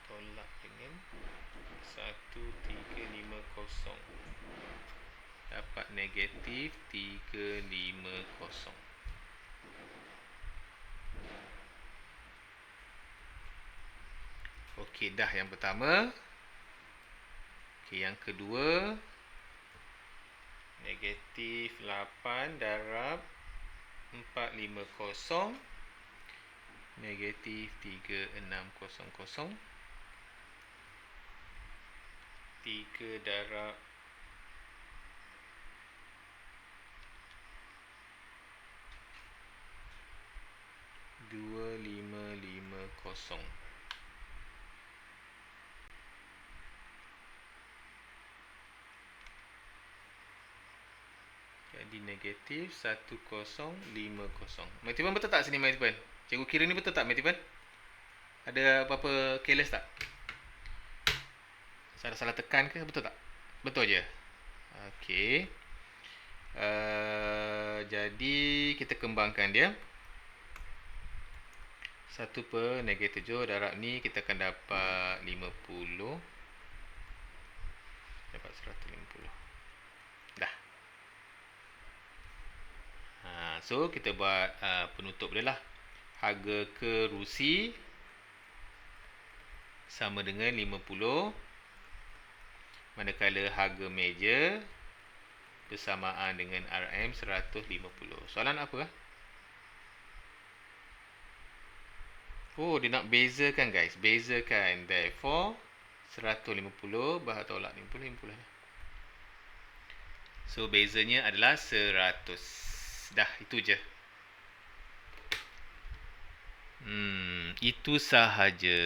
Tolak dengan 1350. Dapat negatif 350. Okey, dah yang pertama. Okey, yang kedua. Negatif 8 darab 450. Negatif 3600. 3 darab 2550. Jadi negatif 1050. Mati Puan betul tak sini, Mati Puan? Cikgu kira ni betul tak, Mati Puan? Ada apa-apa careless tak? Salah tekan ke? Betul tak? Betul je. Okey. Jadi kita kembangkan dia. 1 per negatif 7 darab ni kita akan dapat 50. Dapat 150. Dah. So kita buat penutup dia lah. Harga kerusi sama dengan 50, manakala harga meja bersamaan dengan RM 150. Soalan apa? Oh, dia nak bezakan guys. Bezakan. Therefore, 150 bahag tolak 50, 50 lah. So, bezanya adalah 100. Dah, itu je. Itu sahaja.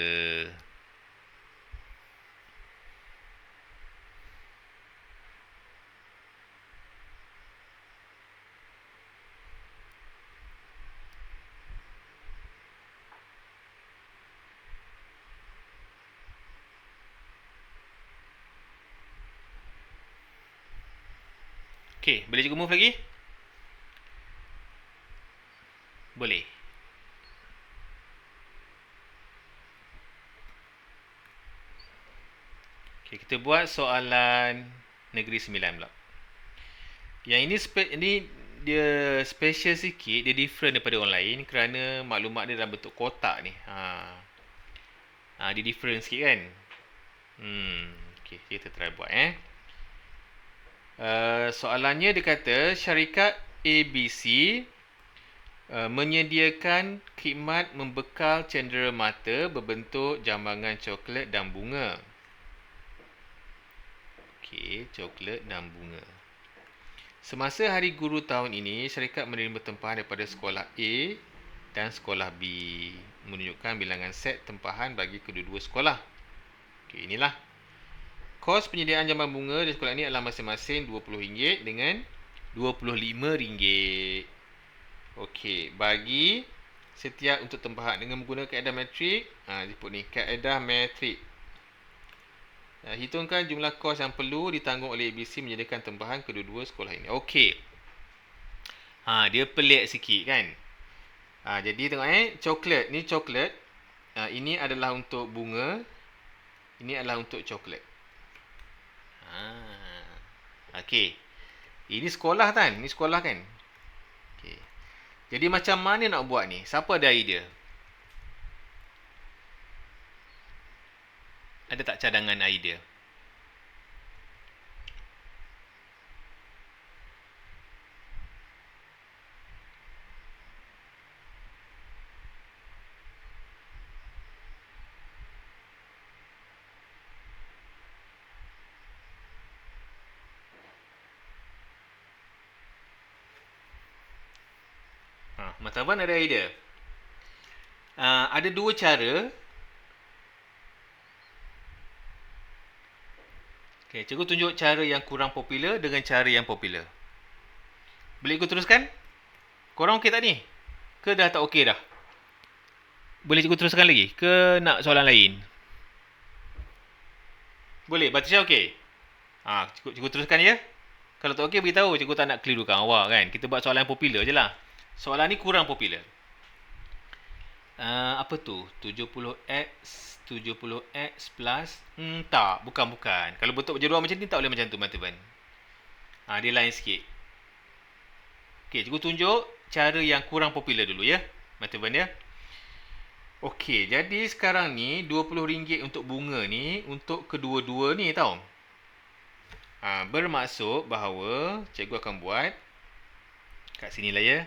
Okey, boleh cikgu move lagi? Boleh. Okey, kita buat soalan negeri 9 pula. Yang ini dia special sikit, dia different daripada orang lain kerana maklumat dia dalam bentuk kotak ni. Dia different sikit kan? Okey, kita try buat soalannya dia kata syarikat ABC menyediakan khidmat membekal cenderamata berbentuk jambangan coklat dan bunga. Okey, coklat dan bunga. Semasa Hari Guru tahun ini, syarikat menerima tempahan daripada sekolah A dan sekolah B, menunjukkan bilangan set tempahan bagi kedua-dua sekolah. Okey, inilah. Kos penyediaan jamban bunga di sekolah ini adalah masing-masing RM20 dengan RM25. Okey, bagi setiap untuk tempahan dengan menggunakan kaedah metrik. Jemput ni, kaedah metrik. Hitungkan jumlah kos yang perlu ditanggung oleh ABC menyediakan tempahan kedua-dua sekolah ini. Okey. Dia pelik sikit kan. Jadi tengok coklat. Ni coklat. Ini adalah untuk bunga. Ini adalah untuk coklat. Okey. Ini sekolah kan? Ini sekolah kan? Okey. Jadi macam mana nak buat ni? Siapa ada idea? Ada tak cadangan idea? Mataban ada idea? Ada dua cara. Okay, cikgu tunjuk cara yang kurang popular dengan cara yang popular. Boleh ikut teruskan? Korang okey tak ni? Ke dah tak okey dah? Boleh cikgu teruskan lagi? Ke nak soalan lain? Boleh? Batisha okey? Cikgu teruskan ya? Kalau tak okey, beritahu. Cikgu tak nak kelirukan awak kan? Kita buat soalan popular je lah. Soalan ni kurang popular. Apa tu? 70x plus tak, bukan. Kalau bentuk berjeruang macam ni tak boleh macam tu, Mataban. Dia lain sikit. Okey, cikgu tunjuk cara yang kurang popular dulu ya, Mataban ya. Okey, jadi sekarang ni RM20 untuk bunga ni untuk kedua-dua ni tau. Bermaksud bahawa cikgu akan buat kat sini lah ya.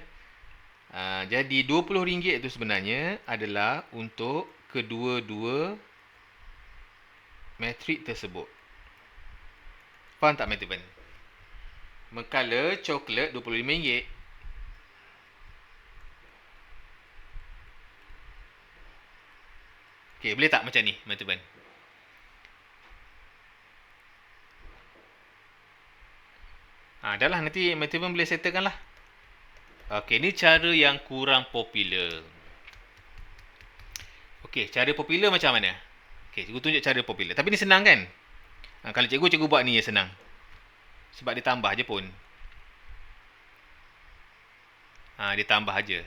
Jadi RM20 itu sebenarnya adalah untuk kedua-dua matrik tersebut. Faham tak, Mataban? Manakala coklat RM25. Okey, boleh tak macam ni, Mataban? Dah lah, nanti Mataban boleh settlekan lah. Okey, ni cara yang kurang popular. Okey, cara popular macam mana? Okey, cikgu tunjuk cara popular. Tapi ni senang kan? Kalau cikgu buat ni ya senang. Sebab dia tambah je pun. Dia tambah je.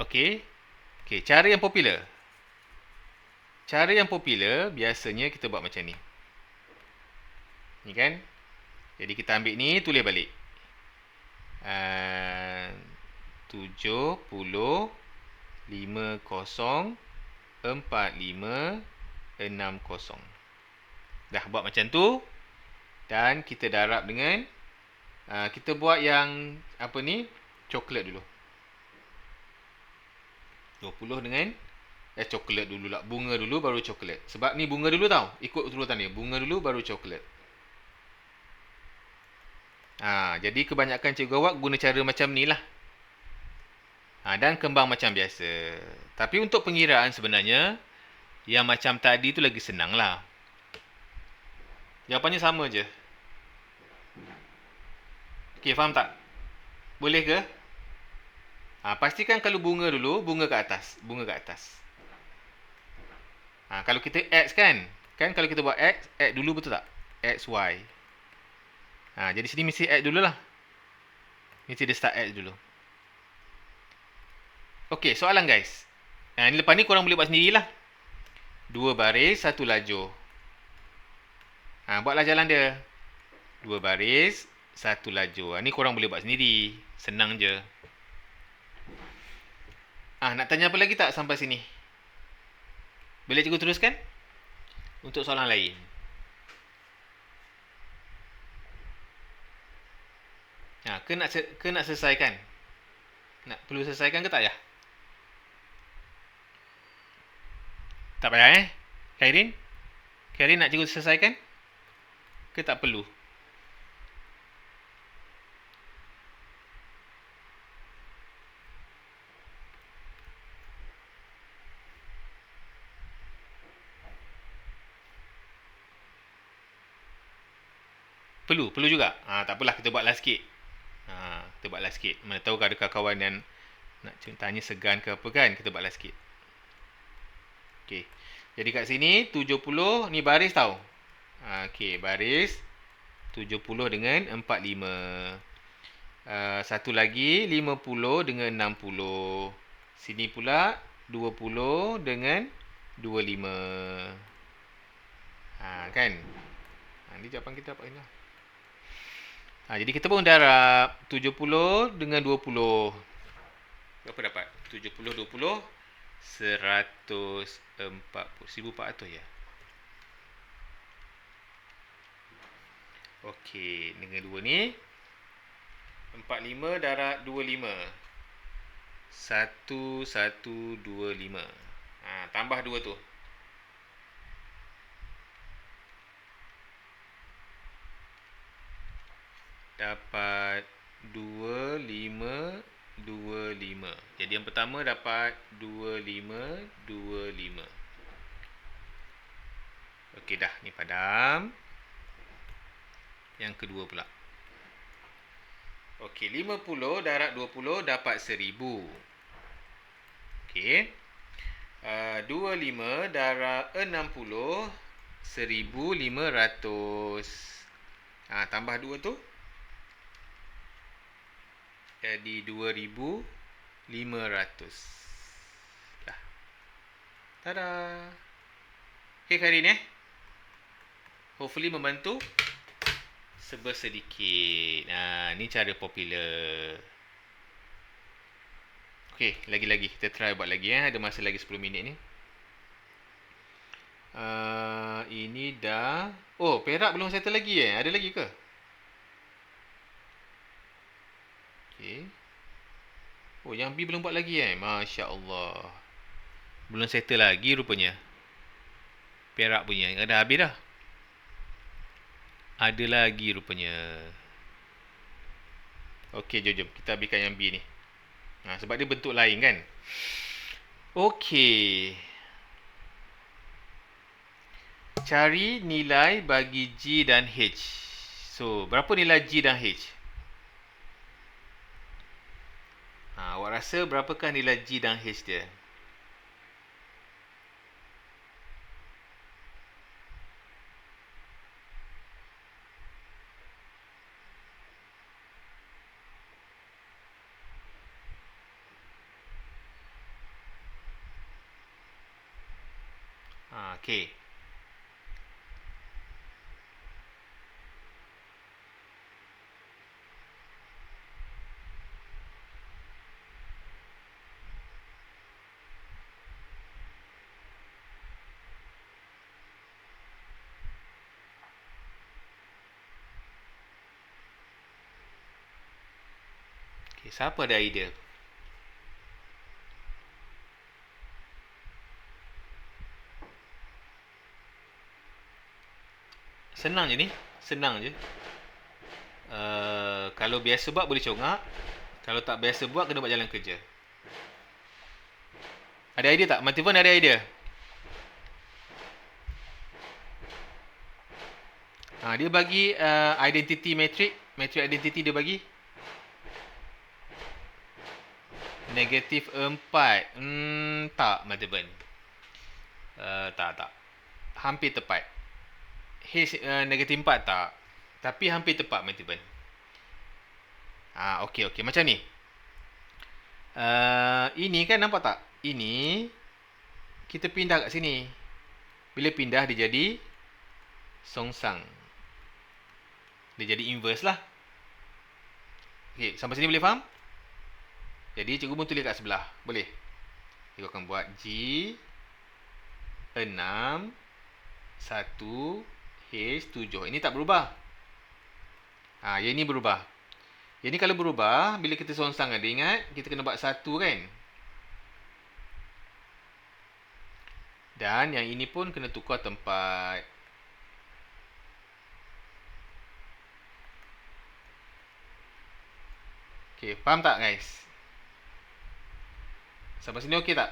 Okey. Okey, cara yang popular. Cara yang popular biasanya kita buat macam ni. Ni kan? Jadi kita ambil ni, tulis balik. 70, 50 4560. Dah buat macam tu. Dan kita darab dengan kita buat yang apa ni, coklat dulu. 20 dengan coklat dulu lah. Bunga dulu baru coklat. Sebab ni bunga dulu tau. Ikut urutan ni. Bunga dulu baru coklat. Jadi kebanyakan cikgu awak guna cara macam ni lah. Dan kembang macam biasa. Tapi untuk pengiraan sebenarnya, yang macam tadi tu lagi senang lah. Jawapannya sama je. Okey, faham tak? Boleh ke? Pastikan kalau bunga dulu, bunga ke atas. Bunga ke atas. Kalau kita X kan kalau kita buat X, X dulu betul tak? X, Y. Jadi sini mesti X dulu lah. Mesti dia start X dulu. Okey, soalan guys. Ni lepas ni korang boleh buat sendirilah. 2 baris, 1 lajur. Buatlah jalan dia. 2 baris, 1 lajur. Ni korang boleh buat sendiri. Senang je. Nak tanya apa lagi tak sampai sini? Boleh cikgu teruskan? Untuk soalan lain. Ke nak selesaikan? Perlu selesaikan ke tak ya? Tak payah Khairin? Khairin nak cikgu selesaikan? Ke tak perlu? Perlu juga. Tak apalah, kita buatlah sikit. Kita buatlah sikit. Mana tahu ada kawan yang nak tanya segan ke apa kan, kita buatlah sikit. Okey. Jadi kat sini 70 ni baris tau. Okey, baris 70 dengan 45. Satu lagi 50 dengan 60. Sini pula 20 dengan 25. Kan? Ni jawapan kita apa ini? Jadi kita pun darab 70 dengan 20. Berapa dapat? 70, 20, 140. 1400 ya? Okey, dengan 2 ni 45 darab 25. 1125. Tambah 2 tu. Dapat 2525. Jadi yang pertama dapat 2525. Okey dah, ni padam. Yang kedua pula. Okey, 50 darab 20 dapat 1000. Okey. 25 darab 60, 1500. Tambah 2 tu. Jadi 2500. Dah. Tada. Okey Karin hopefully membantu sebersedikit. Ni cara popular. Okey, lagi-lagi kita try buat lagi Ada masa lagi 10 minit ni. Ini dah. Oh, perak belum settle lagi Ada lagi ke? Okey. Oh, yang B belum buat lagi Masya Allah. Belum settle lagi rupanya. Perak punya. Dah habis dah. Ada lagi rupanya. Okey, jom. Kita habiskan yang B ni. Sebab dia bentuk lain kan. Okey. Cari nilai bagi G dan H. So, berapa nilai G dan H? Awak rasa berapakah nilai G dan H dia? Okey. Okay, siapa ada idea? Senang je ni. Senang je. Kalau biasa buat boleh congak. Kalau tak biasa buat kena buat jalan kerja. Ada idea tak? Mativan ada idea? Dia bagi identity matrix. Matrix identity dia bagi. Negatif 4. Tak, Mativan. Tak. Hampir tepat. H negatif 4 tak. Tapi hampir tepat, Mativan. Okey. Macam ni. Ini kan nampak tak? Ini kita pindah kat sini. Bila pindah dia jadi songsang. Dia jadi inverse lah. Okey, sampai sini boleh faham? Jadi cikgu pun tulis kat sebelah. Boleh? Cikgu akan buat G 6 1 H7. Ini tak berubah. Yang ini berubah. Yang ni kalau berubah, bila kita songsang ada, ingat kita kena buat 1 kan? Dan yang ini pun kena tukar tempat. Okay, faham tak guys? Sampai sini okey tak?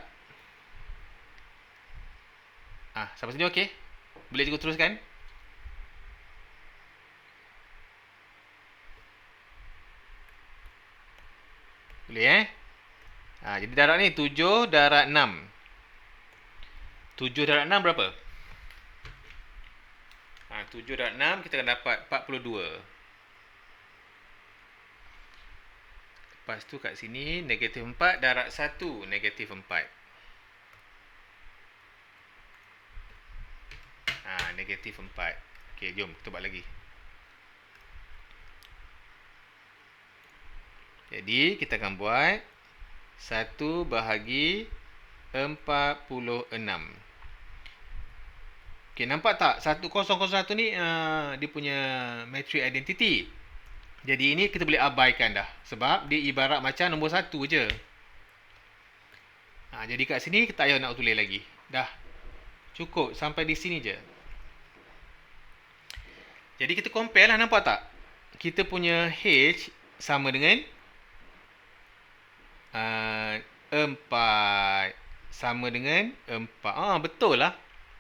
Sampai sini okey? Boleh cikgu teruskan? Boleh jadi darab ni 7 darab 6. 7 darab 6 berapa? 7 darab 6 kita akan dapat 42. Lepas tu kat sini negatif 4 darab 1 negatif 4. Negatif 4. Okey, jom kita buat lagi. Jadi kita akan buat 1 bahagi 46. Okey, nampak tak? 1001 ni dia punya matrix identity. Jadi ini kita boleh abaikan dah. Sebab dia ibarat macam nombor 1 je. Jadi kat sini kita tak payah nak tulis lagi. Dah. Cukup sampai di sini je. Jadi kita compare lah, nampak tak? Kita punya H sama dengan 4 sama dengan 4. Betul lah.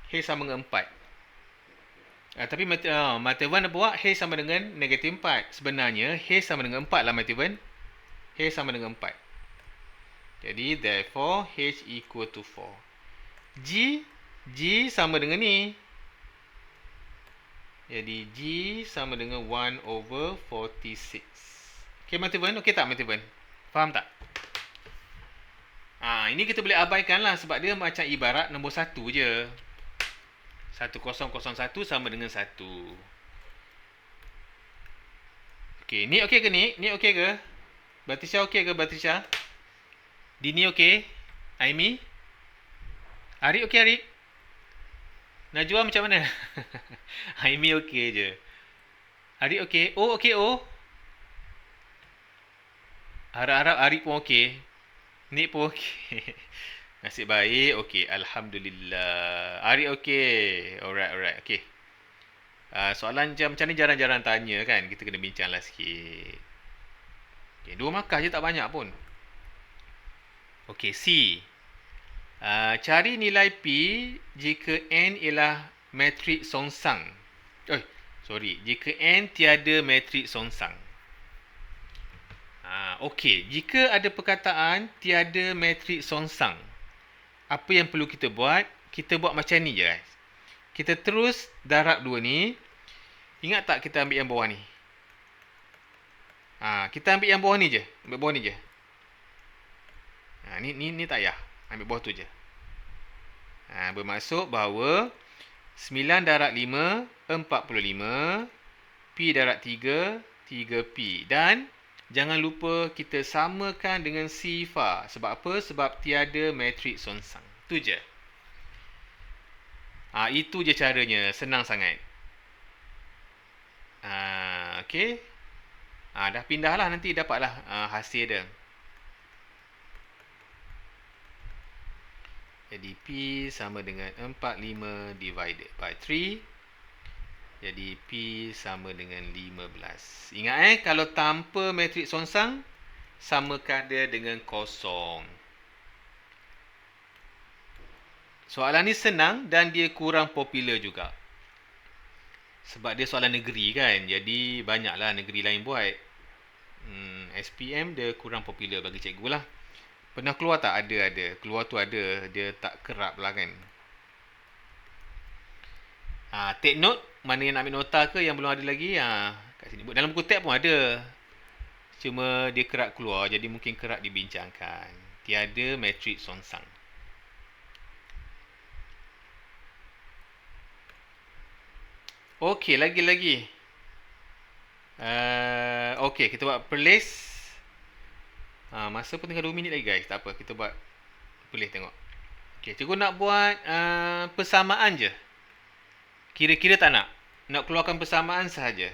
H sama dengan 4. Tapi Mativan buat H sama dengan negatif 4. Sebenarnya H sama dengan 4 lah Mativan. H sama dengan 4. Jadi therefore H equal to 4. G sama dengan ni. Jadi G sama dengan 1/46. Okay Mativan, okey tak Mativan? Faham tak? Ini kita boleh abaikan lah sebab dia macam ibarat nombor 1 je. 1001 sama dengan 1. Okey, ni okey ke ni? Ni okey ke? Batisha okey ke Batisha? Dini okey? Aimi? Arik okey Arik? Najwa macam mana? Aimi okey je. Arik okey? Oh okey oh. Harap-harap Arik pun okey. Nik pun okey. Nasib baik. Okey, alhamdulillah. Arik okey. Alright. Okey. Soalan macam ni jarang-jarang tanya kan. Kita kena bincanglah sikit. Okey, 2 markah je tak banyak pun. Okey, C. Cari nilai P jika N ialah matrix songsang. Jika N tiada matrix songsang. Okey, jika ada perkataan tiada matrix songsang, apa yang perlu kita buat? Kita buat macam ni je guys. Kita terus darab 2 ni. Ingat tak kita ambil yang bawah ni? Kita ambil yang bawah ni je. Ambil bawah ni je. Ni tak payah. Ambil bawah tu je. Bermaksud bahawa 9 darab 5, 45. P darab 3, 3P. Dan jangan lupa kita samakan dengan sifar. Sebab apa? Sebab tiada matrix songsang. Tu je. Itu je caranya. Senang sangat. Okey. Dah pindah lah, nanti dapatlah hasil dia. Jadi P sama dengan 45 divided by 3. Jadi P sama dengan 15. Ingat kalau tanpa matriks songsang, samakan dia dengan kosong. Soalan ni senang dan dia kurang popular juga. Sebab dia soalan negeri kan. Jadi banyaklah negeri lain buat. SPM dia kurang popular bagi cikgu lah. Pernah keluar tak? Ada. Keluar tu ada. Dia tak kerap lah kan. Take note. Mana yang nak ambil nota ke yang belum ada lagi. Kat sini. Dalam buku tab pun ada. Cuma dia kerap keluar. Jadi mungkin kerap dibincangkan. Tiada matriks songsang. Okey, lagi. Okey, kita buat perlis. Masa pun tinggal 2 minit lagi guys. Tak apa, kita buat perlis tengok. Okey, cikgu nak buat persamaan je. Kira-kira tak nak. Nak keluarkan persamaan sahaja.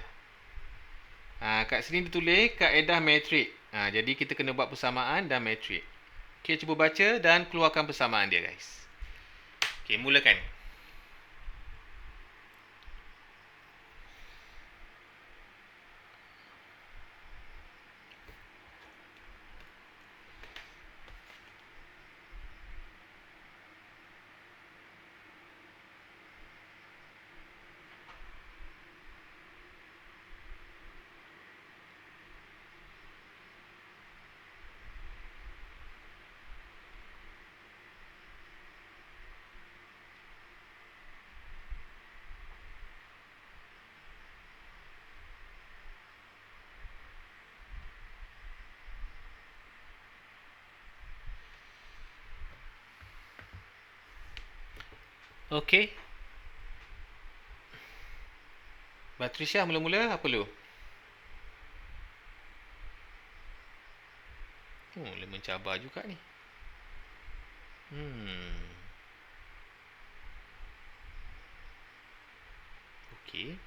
Kat sini ditulis kaedah matrik. Jadi kita kena buat persamaan dan matrik. Okey, cuba baca dan keluarkan persamaan dia guys. Okey, mulakan. Okey. Batrisha mula-mula apa lu? Dia mencabar juga ni. Okey.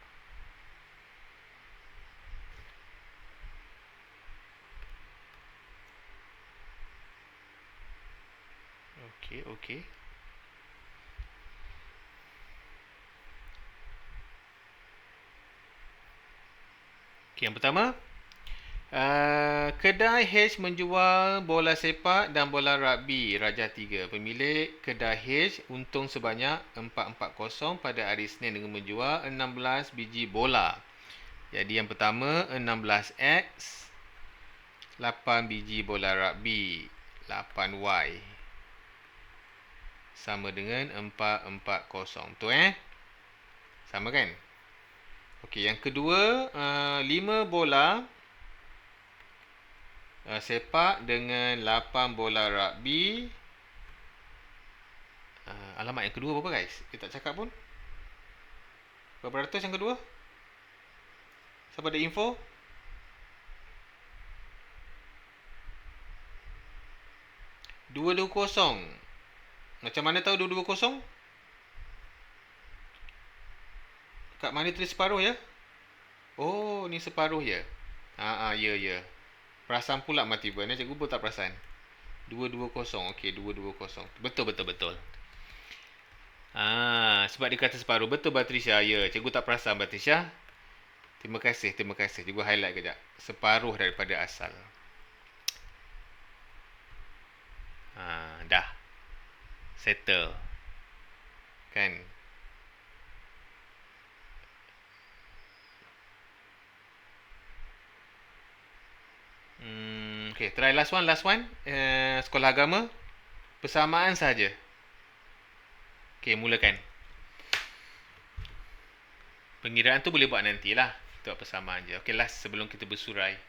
Okey. Okey, yang pertama, kedai H menjual bola sepak dan bola rugby Raja 3. Pemilik kedai H untung sebanyak 440 pada hari Isnin dengan menjual 16 biji bola. Jadi yang pertama 16X 8 biji bola rugby 8Y sama dengan 440. Betul Sama kan? Okey, yang kedua 5 bola sepak dengan 8 bola rugby. Alamat yang kedua berapa guys? Kita tak cakap pun. Berapa ratus yang kedua? Siapa ada info? $220. Macam mana tahu 220? Kat mana tulis separuh ya? Oh, ni separuh ya. Ya. Perasan pula Matiban. Cikgu pun tak perasan. 220. Okey, 220. Betul. Sebab dia kata separuh. Betul Batrisha. Ya, cikgu tak perasan Batrisha. Terima kasih. Cikgu highlight kejap. Separuh daripada asal. Dah. Settle. Kan? Okay, try last one. Sekolah agama. Persamaan saja. Okay, mulakan. Pengiraan tu boleh buat nantilah. Kita buat persamaan je. Okay, last sebelum kita bersurai.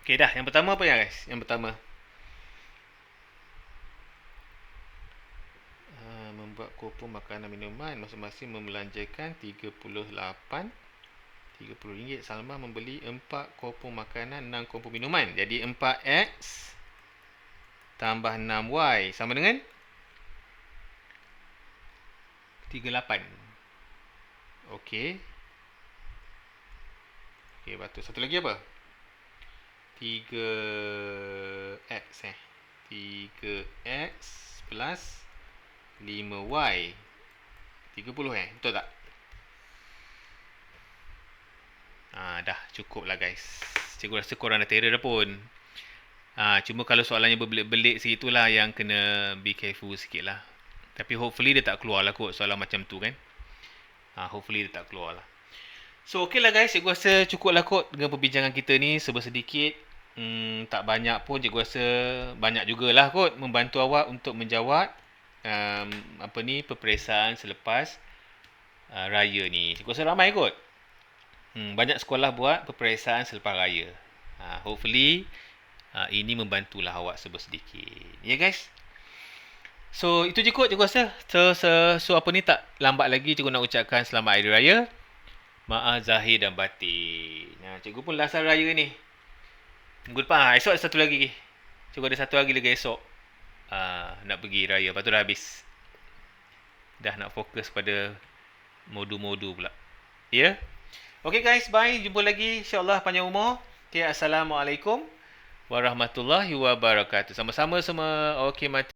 Okey dah, yang pertama apa ya guys? Yang pertama. Membuat kupon makanan minuman masing-masing membelanjakan RM30. Salma membeli 4 kupon makanan, 6 kupon minuman. Jadi 4X tambah 6Y sama dengan 38. Okey. Okey, betul. Satu lagi apa? 3X 3X plus 5Y 30 betul tak? Dah cukup lah guys. Cikgu rasa korang dah terror dah pun. Cuma kalau soalannya berbelit-belit segitulah yang kena be careful sikit lah. Tapi hopefully dia tak keluar lah kot soalan macam tu kan. Hopefully dia tak keluar lah. So okey lah guys, cikgu rasa cukup lah kot dengan perbincangan kita ni, serba sedikit. Tak banyak pun, cikgu rasa banyak jugalah kot membantu awak untuk menjawab peperiksaan selepas raya ni. Cikgu rasa ramai kot. Banyak sekolah buat peperiksaan selepas raya. Hopefully ini membantulah awak serba sedikit. Ya guys. So itu je kot cikgu rasa. So apa ni, tak lambat lagi cikgu nak ucapkan selamat hari raya. Maaf zahir dan batin. Cikgu pun last hari raya ni. Minggu depan. Esok ada satu lagi. Cikgu ada satu lagi esok. Nak pergi raya. Lepas tu dah habis. Dah nak fokus pada modu-modu pula. Ya? Okay guys, bye. Jumpa lagi insyaAllah panjang umur. Okay, Assalamualaikum warahmatullahi wabarakatuh. Sama-sama semua. Okay, mati.